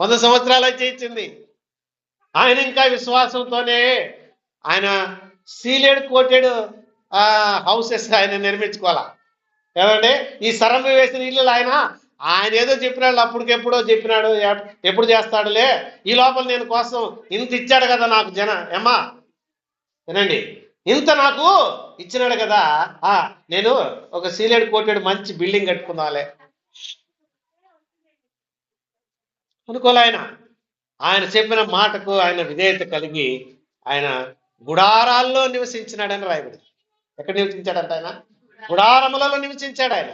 100 సంవత్సరాలు వచ్చేసింది. ఆయన ఇంకా విశ్వాసంతోనే ఆయన సీలెడ్ కోటెడ్ హౌసెస్ ఆయన నిర్మించుకోవాలా. ఏమంటే ఈ సరంబి వేసిన ఇల్లు ఆయన ఏదో చెప్పినాడు, అప్పటికెప్పుడో చెప్పినాడు, ఎప్పుడు చేస్తాడులే, ఈ లోపల నేను కోసం ఇంత ఇచ్చాడు కదా నాకు ఏమ్మా వినండి, ఇంత నాకు ఇచ్చినాడు కదా, నేను ఒక సీలెడ్ కోటెడ్ మంచి బిల్డింగ్ కట్టుకుందాలే అనుకోలే. ఆయన చెప్పిన మాటకు ఆయన విధేయత కలిగి ఆయన గుడారాల్లో నివసించినాడని రాయబడింది. ఎక్కడ నివసించాడంట? ఆయన గుడారములలో నివసించాడు. ఆయన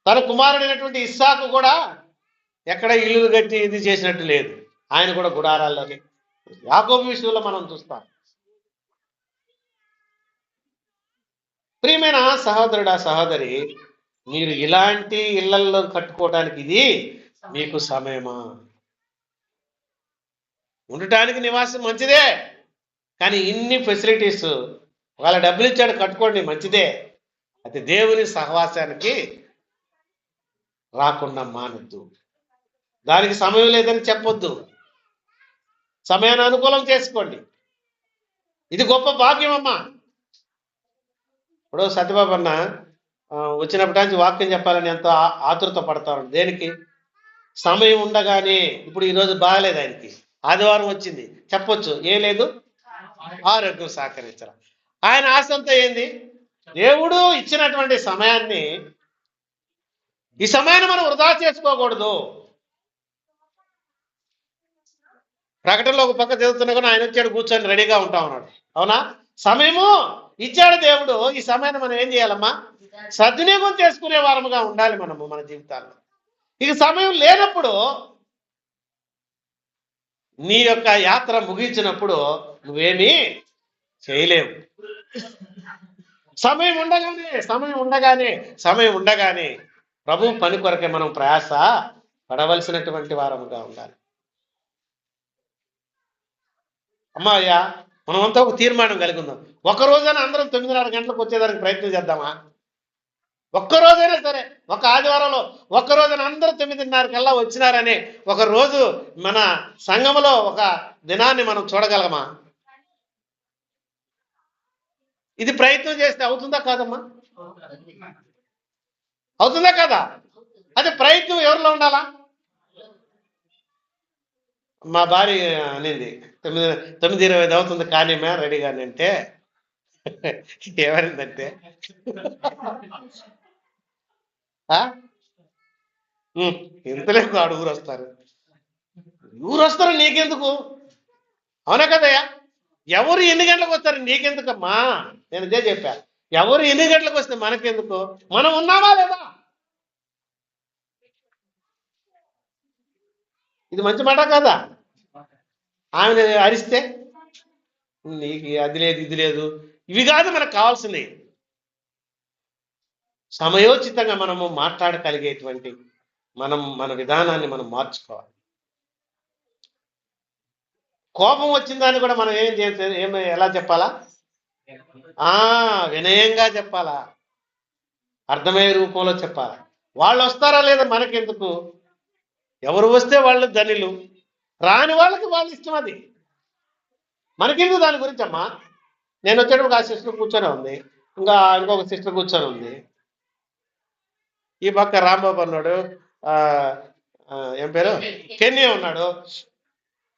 తన కుమారుడైనటువంటి ఇస్సాకు కూడా ఎక్కడ ఇల్లు కట్టి ఇది చేసినట్టు లేదు, ఆయన కూడా గుడారాల్లోనే. యాకోబు విషయంలో మనం చూస్తాం. ప్రియమైన సహోదరుడా, సహోదరి, మీరు ఇలాంటి ఇళ్లల్లో కట్టుకోవడానికి ఇది మీకు సమయమా? ఉండటానికి నివాసం మంచిదే, కానీ ఇన్ని ఫెసిలిటీస్ వాళ్ళ డబ్బులు ఇచ్చాడు కట్టుకోండి, మంచిదే. అది దేవుని సహవాసానికి రాకుండా మానద్దు. దానికి సమయం లేదని చెప్పొద్దు, సమయాన్ని అనుకూలం చేసుకోండి. ఇది గొప్ప భాగ్యం అమ్మా. ఇప్పుడు సత్యబాబు అన్న వచ్చినప్పటి వాక్యం చెప్పాలని ఎంతో ఆతృత పడతారు. దేనికి? సమయం ఉండగానే. ఇప్పుడు ఈరోజు బాగాలేదు ఆయనకి, ఆదివారం వచ్చింది, చెప్పొచ్చు, ఏం లేదు, ఆరోగ్యం సహకరించాల. ఆయన ఆశంతా ఏంది? దేవుడు ఇచ్చినటువంటి సమయాన్ని, ఈ సమయాన్ని మనం వృధా చేసుకోకూడదు. ప్రకటనలో ఒక పక్క చదువుతున్నా కానీ ఆయన వచ్చాడు, కూర్చొని రెడీగా ఉంటా ఉన్నాడు. అవునా? సమయము ఇచ్చాడు దేవుడు. ఈ సమయాన్ని మనం ఏం చేయాలమ్మా? సద్వినియోగం చేసుకునే వారముగా ఉండాలి మనము మన జీవితాల్లో. ఇక సమయం లేనప్పుడు, నీ యొక్క యాత్ర ముగించినప్పుడు నువ్వేమీ చేయలేవు. సమయం ఉండగానే ప్రభు పని కొరకే మనం ప్రయాస పడవలసినటువంటి వారముగా ఉండాలి. అయ్యా, మనమంతా ఒక తీర్మానం కలిగి ఉందాం. ఒక్కరోజైనా అందరం 9:30 గంటలకు వచ్చేదానికి ప్రయత్నం చేద్దామా? ఒక్కరోజైనా సరే, ఒక ఆదివారంలో ఒక్కరోజైనా అందరూ 9:30 కల్లా వచ్చినారనే ఒక రోజు మన సంఘంలో ఒక దినాన్ని మనం చూడగలమా? ఇది ప్రయత్నం చేస్తే అవుతుందా కాదమ్మా? అవుతుందా కదా? అది ప్రయత్నం ఎవరిలో ఉండాలా? మా భార్య అనింది, 9:20 అవుతుంది కానీ మే రెడీగాని అంటే ఏమనిందంటే ఇంతలేదు ఆడు ఊరు వస్తారు, ఊరు వస్తారు నీకెందుకు, అవునా కదయ్యా, ఎవరు ఎన్ని గంటలకు వస్తారు నీకెందుకమ్మా, నేను ఇదే చెప్పా, ఎవరు ఎన్ని గంటలకు వస్తే మనకెందుకు, మనం ఉన్నామా లేదా, ఇది మంచి మాట కాదా. ఆమె అరిస్తే నీకు అది లేదు ఇది లేదు, ఇవి కాదు మనకు కావాల్సింది, సమయోచితంగా మనము మాట్లాడగలిగేటువంటి మన విధానాన్ని మనం మార్చుకోవాలి. కోపం వచ్చిందని కూడా మనం ఎలా చెప్పాలా, వినయంగా చెప్పాలా, అర్థమయ్యే రూపంలో చెప్పాలా. వాళ్ళు వస్తారా లేదా మనకెందుకు, ఎవరు వస్తే వాళ్ళు ధనిలు, రాని వాళ్ళకి వాళ్ళ ఇష్టం, అది మనకెందుకు దాని గురించి అమ్మా. నేను వచ్చేటప్పుడు ఆ సిస్టర్ కూర్చొని ఉంది, ఇంకొక సిస్టర్ కూర్చొని ఉంది, ఈ పక్క రాంబాబు అన్నాడు, ఏం పేరు కెన్యా ఉన్నాడు.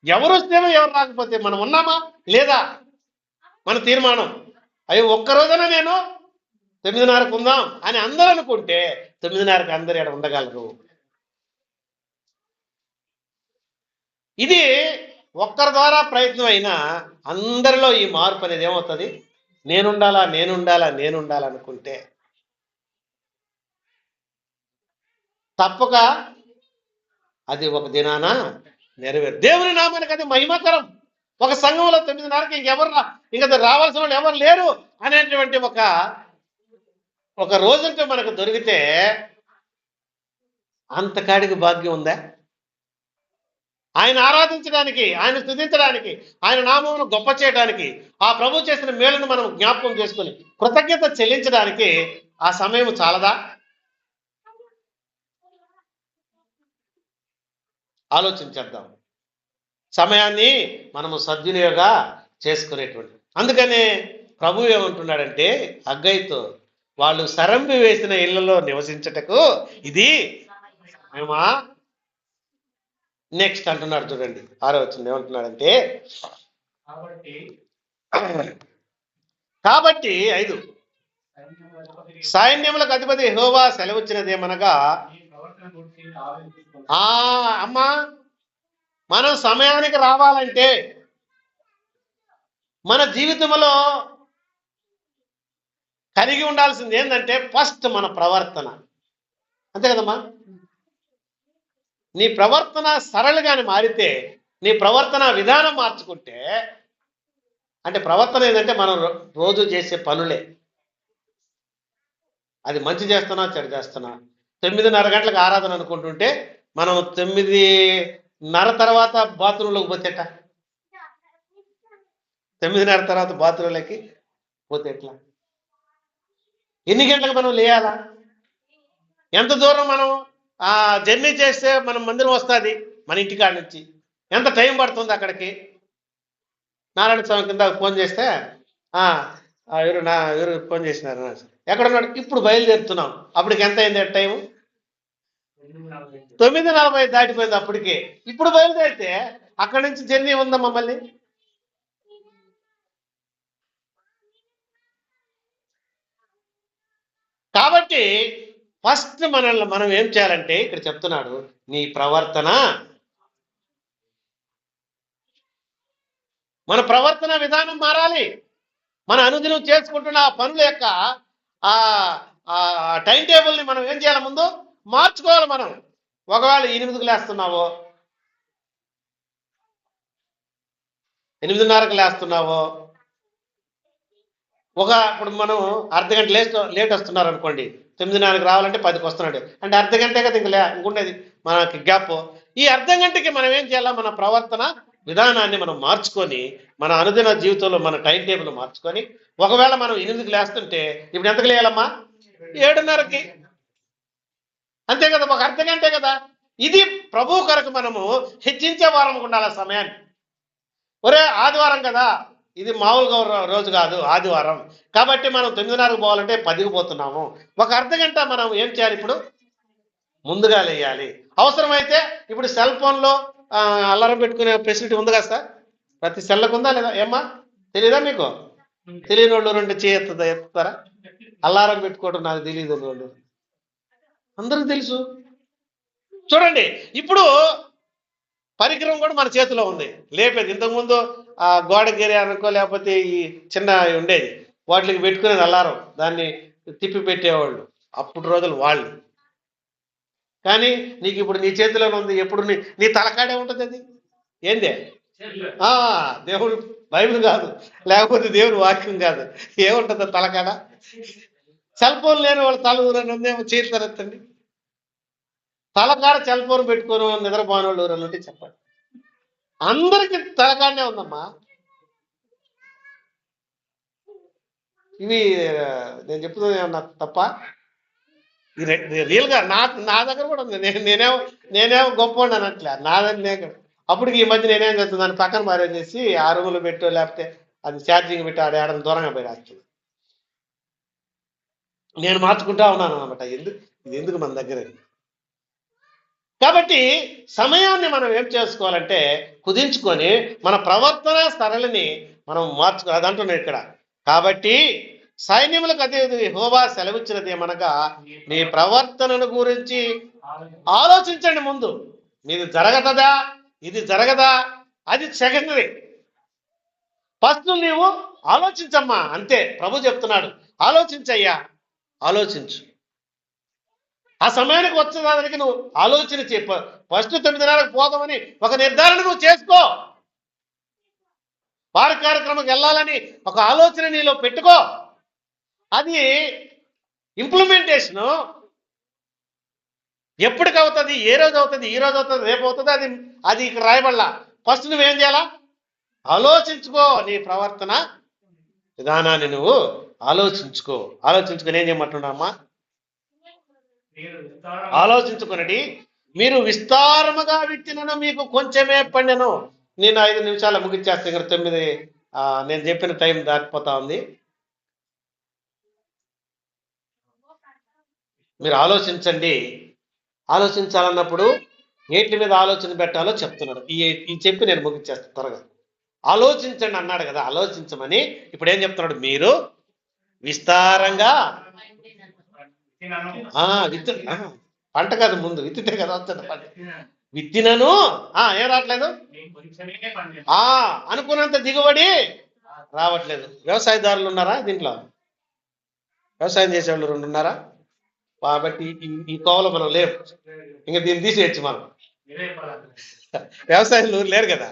ఎవరు వస్తేమో ఎవరు రాకపోతే మనం ఉన్నామా లేదా, మన తీర్మానం. అయ్యో ఒక్కరోజున నేను 9:30కు ఉందాం అని అందరూ అనుకుంటే 9:30కి అందరు ఇక్కడ ఉండగలరు. ఇది ఒక్కరి ద్వారా ప్రయత్నం అయినా అందరిలో ఈ మార్పు అనేది ఏమవుతుంది, నేనుండాలా అనుకుంటే తప్పక అది ఒక దినాన నెరవేరు. దేవుని నామానికి అది మహిమకరం. ఒక సంఘంలో 9:30కి ఇంకా రావాల్సిన వాళ్ళు ఎవరు లేరు అనేటువంటి ఒక రోజంటే మనకు దొరికితే అంతకాడికి భాగ్యం ఉందా. ఆయన ఆరాధించడానికి, ఆయన స్తుతించడానికి, ఆయన నామమును గొప్ప చేయడానికి, ఆ ప్రభు చేసిన మేలును మనం జ్ఞాపకం చేసుకుని కృతజ్ఞత చెల్లించడానికి ఆ సమయం చాలదా. ఆలోచించేద్దాం, సమయాన్ని మనము సద్వినియోగ చేసుకునేటువంటి. అందుకనే ప్రభు ఏమంటున్నాడంటే హగ్గయితో, వాళ్ళు సరంబి వేసిన ఇళ్లలో నివసించటకు ఇది సమయమా. నెక్స్ట్ అంటున్నాడు చూడండి, 6వ వచనం ఏమంటున్నాడంటే, కాబట్టి 5 సైన్యములకు అధిపతి యెహోవా సెలవిచ్చినదేమనగా, అమ్మా మనం సమయానికి రావాలంటే మన జీవితంలో కలిగి ఉండాల్సింది ఏంటంటే ఫస్ట్ మన ప్రవర్తన. అంతే కదమ్మా. నీ ప్రవర్తన సరళగాని మారితే, నీ ప్రవర్తన విధానం మార్చుకుంటే, అంటే ప్రవర్తన ఏంటంటే మనం రోజు చేసే పనులే, అది మంచి చేస్తున్నా చెడు చేస్తున్నా. 9:30 గంటలకు ఆరాధన అనుకుంటుంటే మనం 9:30 తర్వాత బాత్రూంలోకి పోతేట, 9:30 తర్వాత బాత్రూంలోకి పోతే ఎట్లా, ఎన్ని గంటలకు మనం లేయాలా, ఎంత దూరం మనం జర్నీ చేస్తే మనం మందిరం వస్తుంది, మన ఇంటికాడ నుంచి ఎంత టైం పడుతుంది అక్కడికి. నారాయణ స్వామి కింద ఫోన్ చేస్తే ఎవరు ఫోన్ చేసినారు, ఎక్కడున్నాడు, ఇప్పుడు బయలుదేరుతున్నాం, అప్పటికి ఎంత అయింది టైము, 9:40 దాటిపోయింది అప్పటికే. ఇప్పుడు బయలుదేరితే అక్కడి నుంచి జర్నీ ఉందా మమ్మల్ని. కాబట్టి ఫస్ట్ మనం ఏం చేయాలంటే ఇక్కడ చెప్తున్నాడు, నీ ప్రవర్తన, మన ప్రవర్తన విధానం మారాలి. మన అనుదినం చేసుకుంటున్న ఆ పనుల యొక్క టైం టేబుల్ని మనం ఏం చేయాలి, ముందు మార్చుకోవాలి. మనం ఒకవేళ 8కు లేస్తున్నావో, 8:30కు లేస్తున్నావో, ఇప్పుడు మనం అర్ధగంట లేట్ వస్తున్నారు అనుకోండి, 9:30కి రావాలంటే 10కి వస్తున్నాడు అంటే అర్ధగంటే కదా ఇంకుండేది మనకి గ్యాప్. ఈ అర్ధగంటకి మనం ఏం చేయాలా, మన ప్రవర్తన విధానాన్ని మనం మార్చుకొని, మన అనుదిన జీవితంలో మన టైం టేబుల్ మార్చుకొని, ఒకవేళ మనం 8కి లేస్తుంటే ఇప్పుడు ఎంతకు లేయాలమ్మా, 7:30కి, అంతే కదా, ఒక అర్ధగంటే కదా. ఇది ప్రభు కొరకు మనము హెచ్చించే వారం ఉండాలి సమయాన్ని. ఒరే ఆదివారం కదా, ఇది మామూలుగా రోజు కాదు, ఆదివారం కాబట్టి మనం 9:30కు పోవాలంటే 10కి పోతున్నాము. ఒక అర్ధగంట మనం ఏం చేయాలి, ఇప్పుడు ముందుగా లేయాలి. అవసరమైతే ఇప్పుడు సెల్ ఫోన్లో అలారం పెట్టుకునే ఫెసిలిటీ ఉంది కదా సార్? ప్రతి సెల్లకు ఉందా లేదా? ఏమ్మా తెలీదా మీకు? తెలియని వాళ్ళు రెండు ఎత్తుతారా? అలారం పెట్టుకోవడం నాకు తెలియదు వాళ్ళు అందరికి తెలుసు. చూడండి, ఇప్పుడు పరికరం కూడా మన చేతిలో ఉంది లేపేది. ఇంతకుముందు ఆ గోడ గిరి అనుకో లేకపోతే ఈ చిన్న ఉండేది, వాటికి పెట్టుకునేది అలారం, దాన్ని తిప్పి పెట్టేవాళ్ళు అప్పుడు రోజులు వాళ్ళు. కానీ నీకు ఇప్పుడు నీ చేతిలోనే ఉంది, ఎప్పుడు నీ తలకాడే ఉంటుంది అది. ఏందే? దేవుడు బైబిల్ కాదు, లేకపోతే దేవుడు వాక్యం కాదు, ఏముంటుంది తలకాడ? సెల్ ఫోన్ లేని వాళ్ళు తల ఊరని ఉందేమో చేస్తారండి. తలకాడ సెల్ ఫోన్ పెట్టుకొని నిద్రపోని వాళ్ళు ఊరని ఉంటే చెప్పండి. అందరికి తలకాడనే ఉందమ్మా. ఇవి నేను చెప్తుంది ఏమన్నా తప్ప? రియల్గా నా దగ్గర కూడా ఉంది. నేనేమో గొప్ప అన్నట్లే నాదని నేను. అప్పటికి ఈ మధ్య నేనేం చేస్తుంది, దాన్ని పక్కన మారేసేసి ఆ రూములు పెట్టు, లేకపోతే అది ఛార్జింగ్ పెట్టి ఆడడం దూరంగా పోయేస్తుంది. నేను మార్చుకుంటా ఉన్నాను అనమాట. ఇది ఎందుకు మన దగ్గర. కాబట్టి సమయాన్ని మనం ఏం చేసుకోవాలంటే కుదించుకొని మన ప్రవర్తన సరళిని మనం మార్చుకోవాలి. అది అంటున్నాడు ఇక్కడ. కాబట్టి సైన్యములకు అధిపతి యెహోవా సెలవిచ్చినది ఏమనగా, నీ ప్రవర్తనను గురించి ఆలోచించండి. ముందు మీది జరగదా, ఇది జరగదా, అది సెకండరీ. ఫస్ట్ నీవు ఆలోచించమ్మా, అంతే. ప్రభు చెప్తున్నాడు, ఆలోచించయ్యా, ఆలోచించు. ఆ సమయానికి వచ్చేదానికి నువ్వు ఆలోచన చెప్ప. ఫస్ట్ 9:30కు పోదామని ఒక నిర్ధారణ నువ్వు చేసుకో. వారి కార్యక్రమంకి వెళ్ళాలని ఒక ఆలోచన నీలో పెట్టుకో. అది ఇంప్లిమెంటేషను ఎప్పటికి అవుతుంది, ఏ రోజు అవుతుంది, ఈ రోజు అవుతుంది, రేపు అవుతుంది, అది ఇక్కడ రాయబడలా. ఫస్ట్ నువ్వేం చేయాలా? ఆలోచించుకో. నీ ప్రవర్తన విధానాన్ని నువ్వు ఆలోచించుకో. ఆలోచించుకొని ఏం చేయమంటున్నామ్మా? ఆలోచించుకున్నది. మీరు విస్తారముగా విత్తినను మీకు కొంచెమే పండెను. నేను 5 నిమిషాలు ముగించేస్తే ఇక్కడ 9 నేను చెప్పిన టైం దాటిపోతా ఉంది. మీరు ఆలోచించండి. ఆలోచించాలన్నప్పుడు ఏటి మీద ఆలోచన పెట్టాలో చెప్తున్నాడు. ఈ చెప్పి నేను ముగించేస్తాను త్వరగా. ఆలోచించండి అన్నాడు కదా, ఆలోచించమని. ఇప్పుడు ఏం చెప్తున్నాడు? మీరు విస్తారంగా పంట కాదు, ముందు విత్తితే కదా వస్తుంది పంట. విత్తినను ఏం రావట్లేదు, అనుకున్నంత దిగుబడి రావట్లేదు. వ్యవసాయదారులు ఉన్నారా దీంట్లో? వ్యవసాయం చేసేవాళ్ళు 2 ఉన్నారా? కాబట్టి ఈ కోవలో మనం లేవు. ఇంకా దీన్ని తీసేయచ్చు మనం. వ్యవసాయంలో లేరు కదా.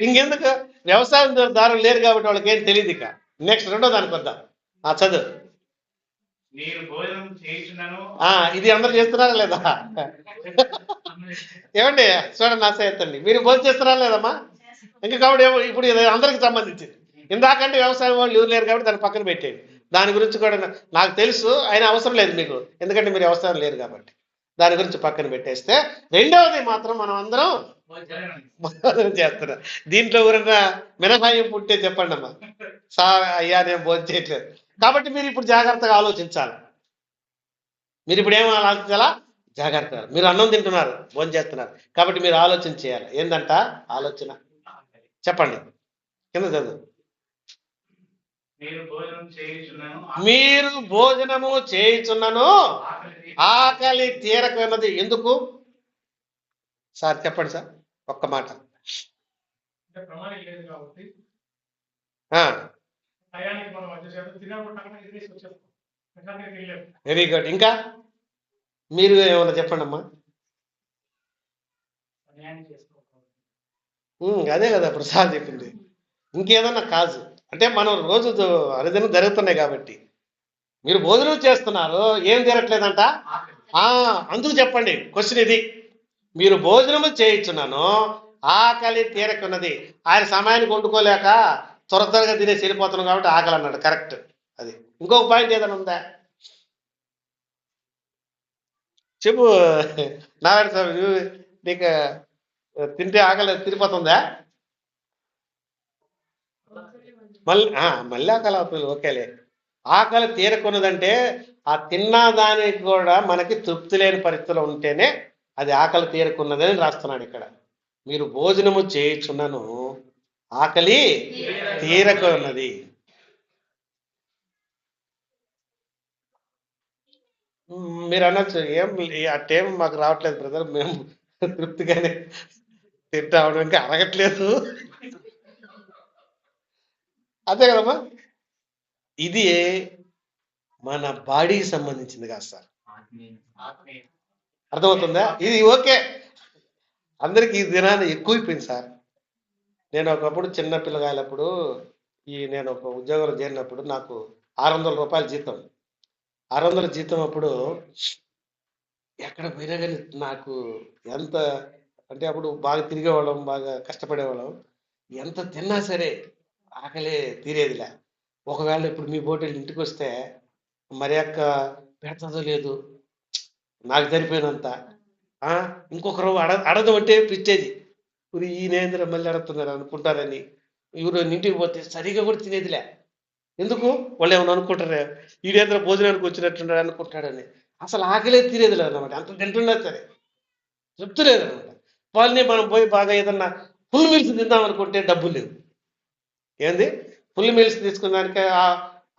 ఇంకెందుకు వ్యవసాయం దారులు లేరు కాబట్టి వాళ్ళకి ఏం తెలియదు. ఇక నెక్స్ట్ రెండో దానికి వద్దాం. చదువు. ఇది అందరు చేస్తున్నారా లేదా? ఏమండి చూడండి, ఆశయత్తండి. మీరు భోజనం చేస్తున్నారా లేదమ్మా? ఇంకా కాబట్టి ఇప్పుడు ఇది అందరికి సంబంధించింది. ఇందాకంటే వ్యవసాయం వాళ్ళు ఎవరు లేరు కాబట్టి దాన్ని పక్కన పెట్టేయండి. దాని గురించి కూడా నాకు తెలుసు, అయినా అవసరం లేదు మీకు, ఎందుకంటే మీరు వ్యవసాయం లేరు కాబట్టి. దాని గురించి పక్కన పెట్టేస్తే, రెండవది మాత్రం మనం అందరం భోజనం చేస్తున్నాం. దీంట్లో ఎవరైనా మినహాయింపు ఉంటే చెప్పండి అమ్మా. అయ్యా నేను భోజనం చేయట్లేదు. కాబట్టి మీరు ఇప్పుడు జాగ్రత్తగా ఆలోచించాలి. మీరు ఇప్పుడు ఏం ఆలోచించాలా? జాగ్రత్తగా. మీరు అన్నం తింటున్నారు, భోజనం చేస్తున్నారు, కాబట్టి మీరు ఆలోచన చేయాలి. ఏందంట ఆలోచన? చెప్పండి, కింద చదువు. మీరు భోజనము చేయుచున్నను ఆకలి తీరకున్నది ఎందుకు? సార్ చెప్పండి సార్, ఒక్క మాట. Very good. ఇంకా మీరు ఏమన్నా చెప్పండి అమ్మా. అదే కదా ప్రసాద్ చెప్పింది. ఇంకేదన్నా కాజు అంటే మనం రోజు అరిదిన జరుగుతున్నాయి కాబట్టి. మీరు భోజనం చేస్తున్నారు, ఏం తీరట్లేదంట? అందుకు చెప్పండి క్వశ్చన్ ఇది. మీరు భోజనము చేయించున్నాను ఆకలి తీరకున్నది. ఆయన సమయానికి వండుకోలేక త్వరగా తినేసి వెళ్ళిపోతున్నాం కాబట్టి ఆకలి అన్నాడు. కరెక్ట్. అది ఇంకొక పాయింట్ ఏదైనా ఉందా? చెప్పు నారాయణ స్వామి, నీకు తింటే ఆకలి తిరిగిపోతుందా? మళ్ళీ ఆకలి అవుతుంది. ఓకేలే. ఆకలి తీరకున్నదంటే ఆ తిన్న దానికి కూడా మనకి తృప్తి లేని పరిస్థితిలో ఉంటేనే అది ఆకలి తీరకున్నదని రాస్తున్నాడు ఇక్కడ. మీరు భోజనము చేయుచున్నను ఆకలి తీరక ఉన్నది. మీరు అనొచ్చు, ఏం ఆ టైం మాకు రావట్లేదు బ్రదర్, మేము తృప్తిగానే తింటా అవడానికి అరగట్లేదు. అదే కదమ్మా, ఇది మన బాడీకి సంబంధించింది కాదు సార్. అర్థమవుతుందా? ఇది ఓకే, అందరికి ఈ దినాన్ని ఎక్కువైపోయింది సార్. నేను ఒకప్పుడు చిన్న పిల్లగాయలప్పుడు నేను ఒక ఉద్యోగంలో చేరినప్పుడు నాకు 600 రూపాయల జీతం. 600 జీతం అప్పుడు ఎక్కడ పోయినా కానీ నాకు ఎంత అంటే, అప్పుడు బాగా తిరిగేవాళ్ళం, బాగా కష్టపడేవాళ్ళం. ఎంత తిన్నా సరే ఆకలే తీరేదిలే. ఒకవేళ ఇప్పుడు మీ బోటెలు ఇంటికి వస్తే మరి అక్క పెడతదో లేదు, నాకు సరిపోయినంత ఇంకొకరు అడదు అంటే పిచ్చేది. ఈ నేంద్ర మళ్ళీ అడుగుతున్నారు అనుకుంటారని ఎవరు ఇంటికి పోతే సరిగా కూడా తినేదిలే. ఎందుకు? వాళ్ళు ఏమైనా అనుకుంటారా, ఈడేంద్ర భోజనానికి వచ్చినట్టున్నాడు అనుకుంటాడని. అసలు ఆకలే తీరేదిలేదు అనమాట. అంత తింటున్నా సరే చెప్తులేదు అనమాట. వాళ్ళని మనం పోయి బాగా ఏదన్నా ఫుల్ మీల్స్ తిందాం అనుకుంటే డబ్బులు లేవు. ఏంది ఫుల్ మీల్స్ తీసుకున్నానికి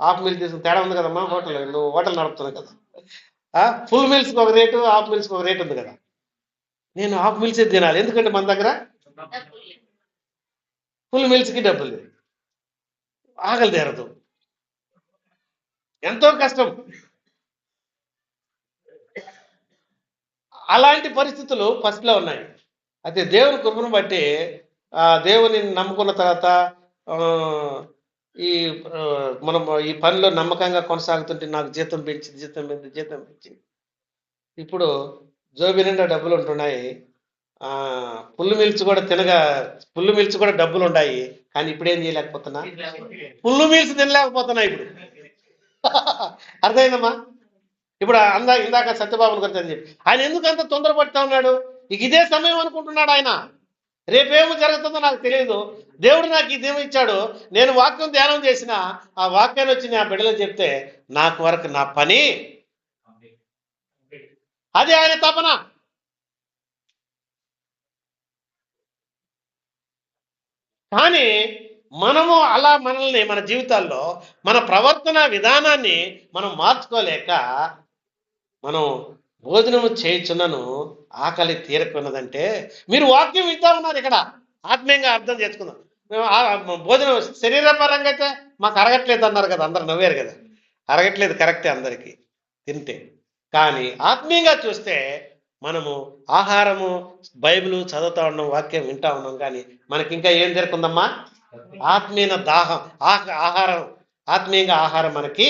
హాఫ్ మీల్ తీసుకుని తేడా ఉంది కదమ్మా. నువ్వు హోటల్ నడుపుతున్నావు కదా, ఫుల్ మీల్స్కి ఒక రేటు, హాఫ్ మీల్స్కి ఒక రేటు ఉంది కదా. నేను హాఫ్ మీల్సే తినాలి, ఎందుకంటే మన దగ్గర ఫుల్ మీల్స్కి డబ్బులు లేవు, ఆకలి తీరదు, ఎంతో కష్టం. అలాంటి పరిస్థితులు ఫస్ట్లో ఉన్నాయి. అయితే దేవుని కృపను బట్టి దేవుని నమ్ముకున్న తర్వాత మనం ఈ పనిలో నమ్మకంగా కొనసాగుతుంటే నాకు జీతం పెంచింది. ఇప్పుడు జోబి నిండా డబ్బులు ఉంటున్నాయి. ఫుల్ మీల్స్ కూడా డబ్బులు ఉన్నాయి. కానీ ఇప్పుడు ఏం చేయలేకపోతున్నా, ఫుల్ మీల్స్ తినలేకపోతున్నా ఇప్పుడు. అర్థమైందమ్మా? ఇప్పుడు ఇందాక సత్యబాబుని గురించి అని చెప్పి ఆయన ఎందుకు అంత తొందరపడుతూ ఉన్నాడు? ఇదే సమయం అనుకుంటున్నాడు ఆయన. రేపేమో జరుగుతుందో నాకు తెలియదు. దేవుడు నాకు ఇదేమో ఇచ్చాడు, నేను వాక్యం ధ్యానం చేసిన ఆ వాక్యాన్ని వచ్చి నా బిడ్డలో చెప్తే నాకు వరకు నా పని అది ఆయన తపన. కానీ మనము అలా మనల్ని మన జీవితాల్లో మన ప్రవర్తన విధానాన్ని మనం మార్చుకోలేక మనం భోజనము చేయుచున్నను ఆకలి తీరకున్నదంటే, మీరు వాక్యం వింటా ఉన్నారు, ఇక్కడ ఆత్మీయంగా అర్థం చేసుకుందాం. భోజనం శరీరపరంగా అయితే మాకు అరగట్లేదు అన్నారు కదా, అందరు నవ్వారు కదా. అరగట్లేదు కరెక్టే అందరికీ తింటే. కానీ ఆత్మీయంగా చూస్తే మనము ఆహారము బైబిల్ చదువుతా ఉన్నాం, వాక్యం వింటా ఉన్నాం, కానీ మనకి ఇంకా ఏం తీరకుందమ్మా? ఆత్మీయ దాహం, ఆహారం, ఆత్మీయంగా ఆహారం మనకి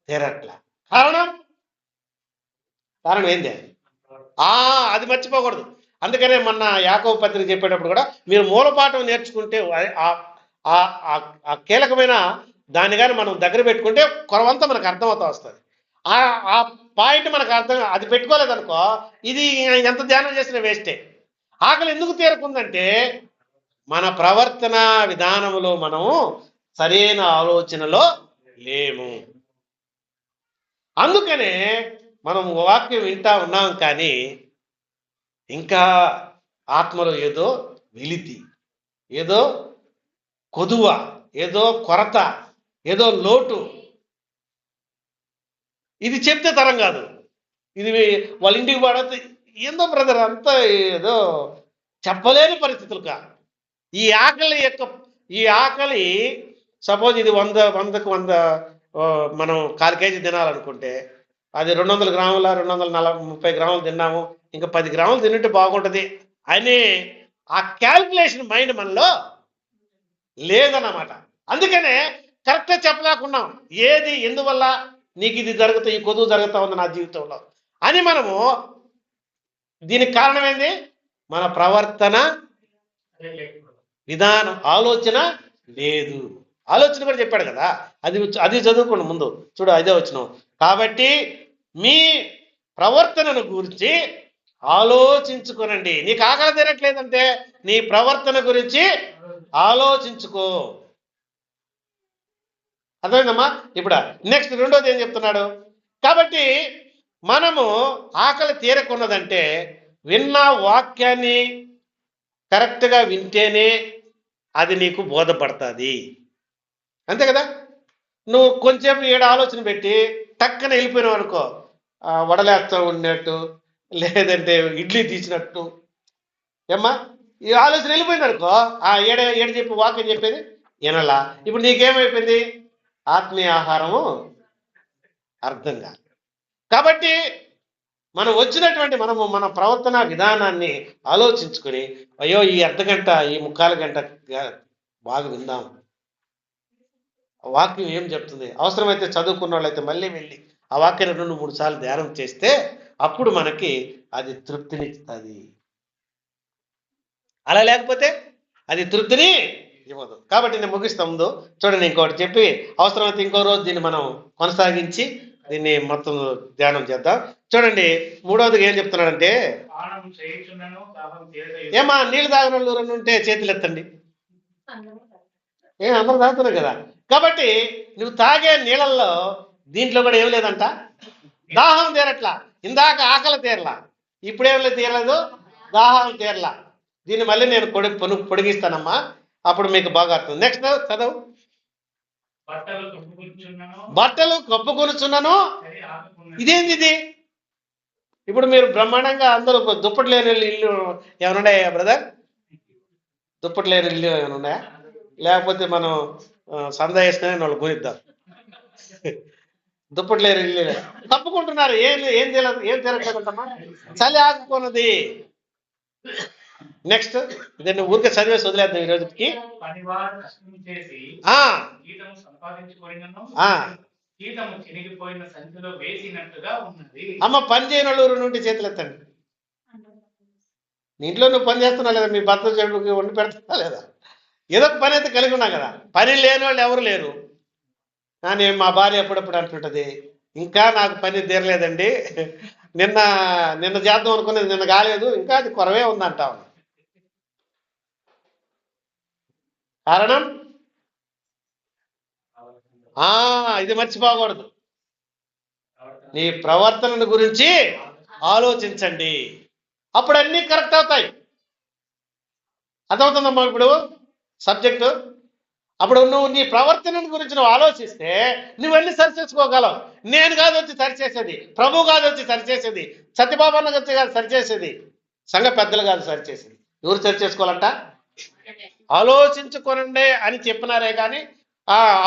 తీరట్ల. కారణం ఏంది? అది మర్చిపోకూడదు. అందుకనే మొన్న యాకోబు పత్రిక చెప్పేటప్పుడు కూడా మీరు మూలపాఠం నేర్చుకుంటే ఆ కీలకమైన దాన్ని కానీ మనం దగ్గర పెట్టుకుంటే కొరవంతా మనకు అర్థమవుతా వస్తుంది. ఆ పాయింట్ మనకు అర్థం, అది పెట్టుకోలేదనుకో ఇది ఎంత ధ్యానం చేసినా వేస్టే. ఆకలి ఎందుకు తీరకుందంటే మన ప్రవర్తన విధానంలో మనము సరైన ఆలోచనలో లేము. అందుకనే మనం వాక్యం వింటా ఉన్నాం, కానీ ఇంకా ఆత్మలో ఏదో వెలితి, ఏదో కొదువ, ఏదో కొరత, ఏదో లోటు. ఇది చెప్తే తరం కాదు. ఇది వాళ్ళ ఇంటికి పడితే ఏందో బ్రదర్ అంతా ఏదో చెప్పలేని పరిస్థితులు కాదు. ఈ ఆకలి సపోజ్ ఇది 100కు 100 మనం 1/4 కేజీ తినాలనుకుంటే అది 200 గ్రాముల 230 గ్రాములు తిన్నాము, ఇంకా 10 గ్రాములు తింటే బాగుంటుంది అనే ఆ క్యాల్కులేషన్ మైండ్ మనలో లేదన్నమాట. అందుకనే కరెక్ట్గా చెప్పలేకున్నాం, ఏది ఎందువల్ల నీకు ఇది జరుగుతుంది, ఈ కొదువు జరుగుతూ ఉంది నా జీవితంలో అని. మనము దీనికి కారణం ఏంది? మన ప్రవర్తన విధానం, ఆలోచన లేదు. ఆలోచన కూడా చెప్పాడు కదా, అది చదువుకోండి ముందు, చూడు అదే వచ్చినాం. కాబట్టి మీ ప్రవర్తనను గురించి ఆలోచించుకోనండి. నీకు ఆకలి తీరట్లేదంటే నీ ప్రవర్తన గురించి ఆలోచించుకో. అర్థమైందమ్మా? ఇప్పుడు నెక్స్ట్ రెండోది ఏం చెప్తున్నాడు? కాబట్టి మనము ఆకలి తీరకున్నదంటే విన్న వాక్యాన్ని కరెక్ట్గా వింటేనే అది నీకు బోధపడుతుంది. అంతే కదా. నువ్వు కొంచెంసేపు ఏడు ఆలోచన పెట్టి టక్కన వెళ్ళిపోయినావు అనుకో, వడలేస్తా ఉన్నట్టు, లేదంటే ఇడ్లీ తీసినట్టు, ఏమ్మా ఈ ఆలోచన వెళ్ళిపోయింది అనుకో, ఏడు ఏడు చెప్పి వాక్యం చెప్పేది వినలా. ఇప్పుడు నీకేమైపోయింది? ఆత్మీయ ఆహారము అర్థం కాదు. కాబట్టి మనం వచ్చినటువంటి మన ప్రవర్తన విధానాన్ని ఆలోచించుకొని, అయ్యో ఈ అర్ధగంట ఈ ముక్కాలు గంట బాగా విందాం, వాక్యం ఏం చెప్తుంది, అవసరమైతే చదువుకున్న వాళ్ళైతే మళ్ళీ వెళ్ళి ఆ వాక్యాన్ని 2-3 సార్లు ధ్యానం చేస్తే అప్పుడు మనకి అది తృప్తినిస్తుంది. అలా లేకపోతే అది తృప్తిని ఇవ్వదు. కాబట్టి నేను ముగిస్తా ముందు చూడండి, ఇంకోటి చెప్పి అవసరమైతే ఇంకో రోజు దీన్ని మనం కొనసాగించి దీన్ని మొత్తం ధ్యానం చేద్దాం. చూడండి, మూడవదిగా ఏం చెప్తున్నాడంటే, ఏమా నీళ్ళు తాగిన వాళ్ళు 2 ఉంటే చేతులు ఎత్తండి. అందరూ తాగుతున్నారు కదా. కాబట్టి నువ్వు తాగే నీళ్ళల్లో దీంట్లో కూడా ఏం లేదంట, దాహం తీరట్లా. ఇందాక ఆకలి తీరలా, ఇప్పుడేం తీరలేదు, దాహం తీరలా. దీన్ని మళ్ళీ నేను పొడిగిస్తానమ్మా, అప్పుడు మీకు బాగా అర్థం. నెక్స్ట్ చదువు. బట్టలు కప్పుకొనుచున్నాను. ఇదేంది ఇది? ఇప్పుడు మీరు బ్రహ్మాండంగా అందరూ దుప్పటి లేని ఇల్లు ఏమైనా ఉన్నాయా బ్రదర్? దుప్పటి లేని ఇల్లు ఏమైనా ఉన్నాయా? లేకపోతే మనం సందా వేసుకుని వాళ్ళు గురిద్దాం. దుప్పటి లేని ఇల్లు కప్పుకుంటున్నారు. ఏం తిరగలేదంటమ్మా, చలి ఆకుకున్నది. నెక్స్ట్ దీన్ని ఊరికే చదివేసి వదిలేద్దాం ఈ రోజుకి. అమ్మ పని చేయని వాళ్ళు నుండి చేతులు ఎత్తండి. ఇంట్లో నువ్వు పని చేస్తున్నా లేదా, మీ భర్త చెడుకి వండి పెడుతున్నా లేదా, ఏదో ఒక పని అయితే కలిగి ఉన్నా కదా. పని లేని వాళ్ళు ఎవరు లేరు. కానీ మా భార్య ఎప్పుడప్పుడు అంటుంటది, ఇంకా నాకు పని తీరలేదండి, నిన్న చేద్దాం అనుకునేది నిన్న కాలేదు, ఇంకా అది కొరవే ఉందంటావు. కారణం ఇది మర్చిపోకూడదు. నీ ప్రవర్తనను గురించి ఆలోచించండి, అప్పుడు అన్నీ కరెక్ట్ అవుతాయి. అర్థమవుతుందమ్మా ఇప్పుడు సబ్జెక్టు? అప్పుడు నువ్వు నీ ప్రవర్తన గురించి నువ్వు ఆలోచిస్తే నువ్వన్నీ సరిచేసుకోగలవు. నేను కాదు వచ్చి సరిచేసేది, ప్రభు కాదు వచ్చి సరిచేసేది, సత్యబాబన్న వచ్చి కాదు సరిచేసేది, సంఘ పెద్దలు కాదు సరిచేసేది. ఎవరు సరిచేసుకోవాలంట? ఆలోచించుకోనండి అని చెప్పినారే కానీ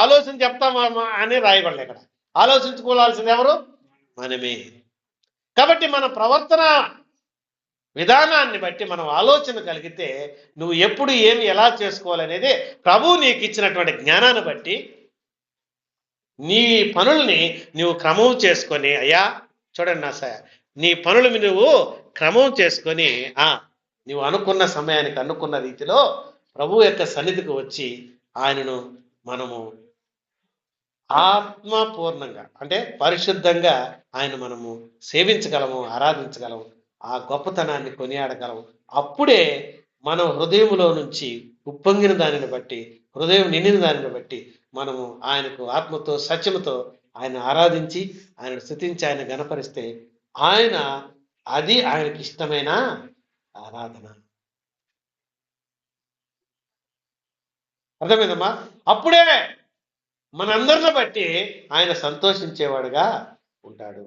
ఆలోచన చెప్తామా అని రాయబడలే. ఇక్కడ ఆలోచించుకోవాల్సింది ఎవరు? మనమే. కాబట్టి మన ప్రవర్తన విధానాన్ని బట్టి మనం ఆలోచన కలిగితే నువ్వు ఎప్పుడు ఏమి ఎలా చేసుకోవాలనేది ప్రభువు నీకు ఇచ్చినటువంటి జ్ఞానాన్ని బట్టి నీ పనుల్ని నువ్వు క్రమం చేసుకొని, అయ్యా చూడండి నాసయ్య, నీ పనులు నువ్వు క్రమం చేసుకొని నువ్వు అనుకున్న సమయానికి అనుకున్న రీతిలో ప్రభు యొక్క సన్నిధికి వచ్చి ఆయనను మనము ఆత్మపూర్ణంగా అంటే పరిశుద్ధంగా ఆయన మనము సేవించగలము, ఆరాధించగలము, ఆ గొప్పతనాన్ని కొనియాడగలము. అప్పుడే మనం హృదయంలో నుంచి ఉప్పొంగిన దానిని బట్టి, హృదయం నిండిన దానిని బట్టి మనము ఆయనకు ఆత్మతో సత్యముతో ఆయన ఆరాధించి ఆయన స్తుతించి ఆయన గణపరిస్తే అది ఆయనకి ఇష్టమైన ఆరాధన. అర్థమైందమ్మా? అప్పుడే మనందరిని బట్టి ఆయన సంతోషించేవాడుగా ఉంటాడు.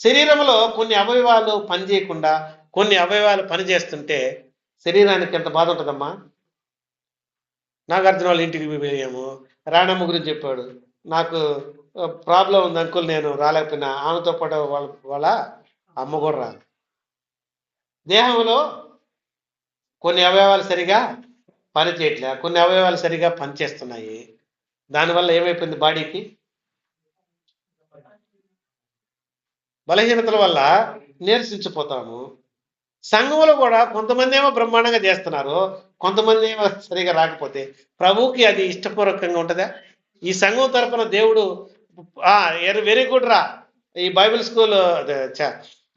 శరీరంలో కొన్ని అవయవాలు పనిచేయకుండా కొన్ని అవయవాలు పనిచేస్తుంటే శరీరానికి ఎంత బాధ ఉంటుందమ్మా. నాగార్జున వాళ్ళ ఇంటికి వెళ్ళాము, రాణమ్మ గురించి చెప్పాడు, నాకు ప్రాబ్లం ఉంది అంకుల్, నేను రాలేకపోయినా, ఆమెతో పాటు వాళ్ళ అమ్మ కూడా రాదు. దేహంలో కొన్ని అవయవాలు సరిగా పని చేయట్లే, కొన్ని అవయవాలు సరిగా పనిచేస్తున్నాయి. దానివల్ల ఏమైపోయింది? బాడీకి బలహీనతల వల్ల నీరసించిపోతాము. సంఘంలో కూడా కొంతమంది ఏమో బ్రహ్మాండంగా చేస్తున్నారు, కొంతమంది ఏమో సరిగా రాకపోతే ప్రభువుకి అది ఇష్టపూర్వకంగా ఉంటుందా? ఈ సంఘం తరపున దేవుడు వెరీ గుడ్ రా, ఈ బైబిల్ స్కూల్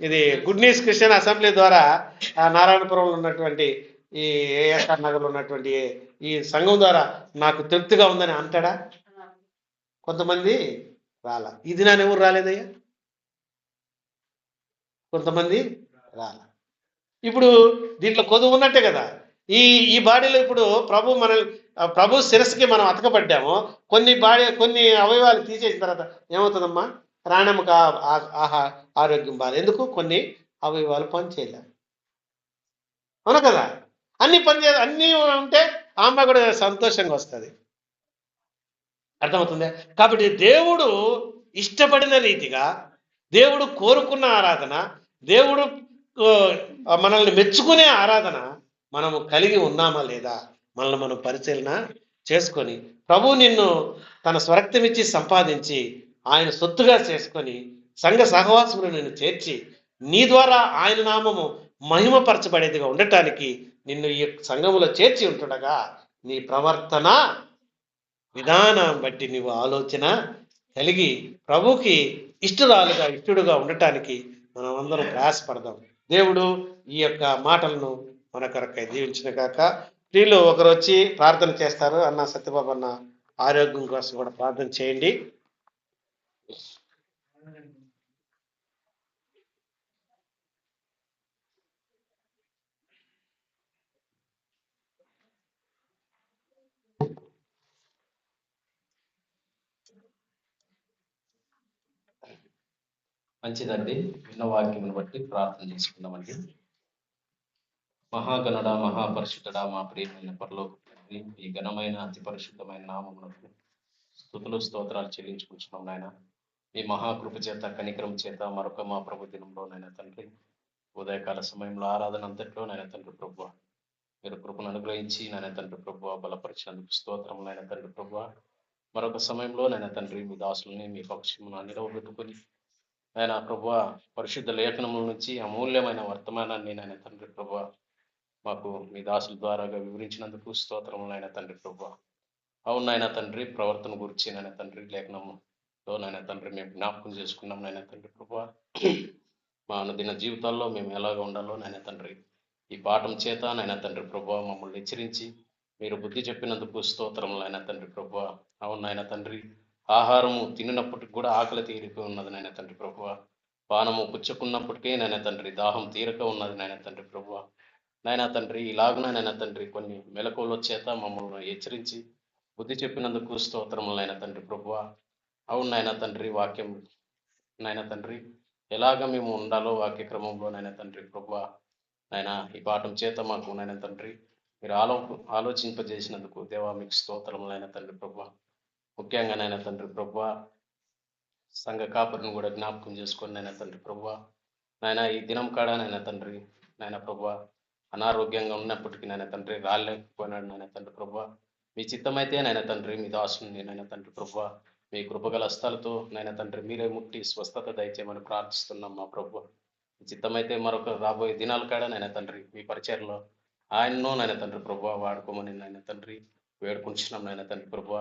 ఇది గుడ్ న్యూస్ క్రిస్టియన్ అసెంబ్లీ ద్వారా నారాయణపురంలో ఉన్నటువంటి ఈ ఏఎస్ఆర్ నగర్లో ఉన్నటువంటి ఈ సంఘం ద్వారా నాకు తృప్తిగా ఉందని అంటాడా? కొంతమంది రాలా. ఇది ఎవరు రాలేదయ్యా? కొంతమంది రాలా. ఇప్పుడు దీంట్లో కొదువు ఉన్నట్టే కదా. ఈ ఈ బాడీలో ఇప్పుడు ప్రభు శిరస్సుకి మనం అతకబడ్డాము. కొన్ని అవయవాలు తీసేసిన తర్వాత ఏమవుతుందమ్మా? ప్రాణముకు ఆహా ఆరోగ్యం బాధ. ఎందుకు? కొన్ని అవయవాలు పని చేయలేదు. అవును కదా. అన్ని ఉంటే ఆమె కూడా సంతోషంగా వస్తుంది. అర్థమవుతుందా? కాబట్టి దేవుడు ఇష్టపడిన రీతిగా, దేవుడు కోరుకున్న ఆరాధన, దేవుడు మనల్ని మెచ్చుకునే ఆరాధన మనము కలిగి ఉన్నామా లేదా మనల్ని మనం పరిశీలన చేసుకొని, ప్రభు నిన్ను తన స్వరక్తమిచ్చి సంపాదించి ఆయన సొత్తుగా చేసుకొని సంఘ సహవాసములు నిన్ను చేర్చి నీ ద్వారా ఆయన నామము మహిమపరచబడేదిగా ఉండటానికి నిన్ను ఈ సంఘములో చేర్చి ఉంటుండగా నీ ప్రవర్తన విధానం బట్టి నీవు ఆలోచన కలిగి ప్రభుకి ఇష్టడుగా ఉండటానికి మనం అందరం ప్రయాసపడదాం. దేవుడు ఈ యొక్క మాటలను మన కొరకై దీవించిన కాక. వీళ్ళు ఒకరు వచ్చి ప్రార్థన చేస్తారు. అన్న సత్యబాబు అన్న ఆరోగ్యం కోసం కూడా ప్రార్థన చేయండి. మంచిదండి. విన్న వాక్యమును బట్టి ప్రార్థన చేసుకుందామండి. మహాగణుడ, మహాపరిశుద్ధుడా, మా ప్రియమైన పరలోక తండ్రి, ఈ ఘనమైన అతి పరిశుద్ధమైన నామమునకు స్తుతులు స్తోత్రాలు చెల్లించుకుంటున్నాం నాయన. ఈ మహాకృప చేత కనికరం చేత మరొక మా ప్రభు దినంలో నాయన తండ్రి, ఉదయకాల సమయంలో ఆరాధన అంతట్లో నాయన తండ్రి ప్రభువ మీరు కృపను అనుగ్రహించి నాయన తండ్రి ప్రభువ బలపరిచినందుకు స్తోత్రం నాయన తండ్రి ప్రభువ. మరొక సమయంలో నాయన తండ్రి మీ దాసుల్ని మీ పక్షమున నిలవబెట్టుకొని ఆయన ప్రభువ పరిశుద్ధ లేఖనముల నుంచి అమూల్యమైన వర్తమానాన్ని నాయన తండ్రి ప్రభువ మాకు మీ దాసుల ద్వారాగా వివరించినందుకు స్తోత్రములు నాయన తండ్రి ప్రభువ. అవును నాయన తండ్రి, ప్రవర్తన గురించి నాయన తండ్రి లేఖనంలో నాయన తండ్రి మేము జ్ఞాపకం చేసుకున్నాం నాయన తండ్రి ప్రభువ. మా అనుదిన జీవితాల్లో మేము ఎలాగ ఉండాలో నాయన తండ్రి ఈ పాఠం చేత నాయన తండ్రి ప్రభువ మమ్మల్ని హెచ్చరించి మీరు బుద్ధి చెప్పినందుకు స్తోత్రములు నాయన తండ్రి ప్రభువ. అవును నాయన తండ్రి, ఆహారము తిన్నప్పటికి కూడా ఆకలి తీరిక ఉన్నది నాయన తండ్రి ప్రభువ. పానము పుచ్చుకున్నప్పటికీ నాయన తండ్రి దాహం తీరక ఉన్నది నాయన తండ్రి ప్రభువ. నాయన తండ్రి ఇలాగున నాయన తండ్రి కొన్ని మెలకువల చేత మమ్మల్ని హెచ్చరించి బుద్ధి చెప్పినందుకు స్తోత్రములు నాయన తండ్రి ప్రభువ. అవును నాయన తండ్రి, వాక్యం నాయన తండ్రి ఎలాగ మేము ఉండాలో వాక్య క్రమంలో నాయన తండ్రి ప్రభువ నాయన ఈ పాఠం చేత మాకు నాయన తండ్రి మీరు ఆలోచింపజేసినందుకు దేవా మీకు స్తోత్రములు నాయన తండ్రి ప్రభువ. ముఖ్యంగా నాయన తండ్రి ప్రభువ సంఘ కాపరిని కూడా జ్ఞాపకం చేసుకొని నాయన తండ్రి ప్రభువ నాయన ఈ దినం కాడ నాయన తండ్రి నాయన ప్రభువ అనారోగ్యంగా ఉన్నప్పటికీ నాయన తండ్రి రాలేకపోయినాడు నాయన తండ్రి ప్రభువ. మీ చిత్తమైతే నాయన తండ్రి మీ దాసుని నాయన తండ్రి ప్రభువ మీ కృపగల హస్తాలతో నాయన తండ్రి మీరే ముట్టి స్వస్థత దయచేయమని ప్రార్థిస్తున్నాం మా ప్రభువ. మీ చిత్తమైతే మరొక రాబోయే దినాల కాడ నాయన తండ్రి మీ పరిచయలో ఆయన్నో నాయన తండ్రి ప్రభువ వాడుకోమని నాయన తండ్రి వేడుకుంటున్నాం నాయన తండ్రి ప్రభువ.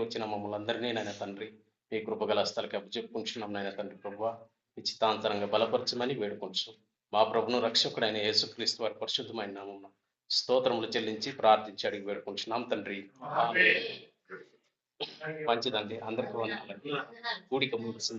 వచ్చిన మమ్మల్ని అందరినీ నాయన తండ్రి మీ కృపగల హస్తాలకి అప్పచెప్పుకుంటున్నాం నాయన తండ్రి ప్రభువ. మీ చిత్తాంతరంగా బలపరచమని వేడుకుంటున్నాం. మా ప్రభును రక్షకుడైన యేసుక్రీస్తు వారి పరిశుద్ధమైన నామమున స్తోత్రములు చెల్లించి ప్రార్థించి అడిగి వేడుకుంటున్నాం తండ్రి. మంచిదండి. అందరికీ వందనాలండి. కూడిక ముగిసింది.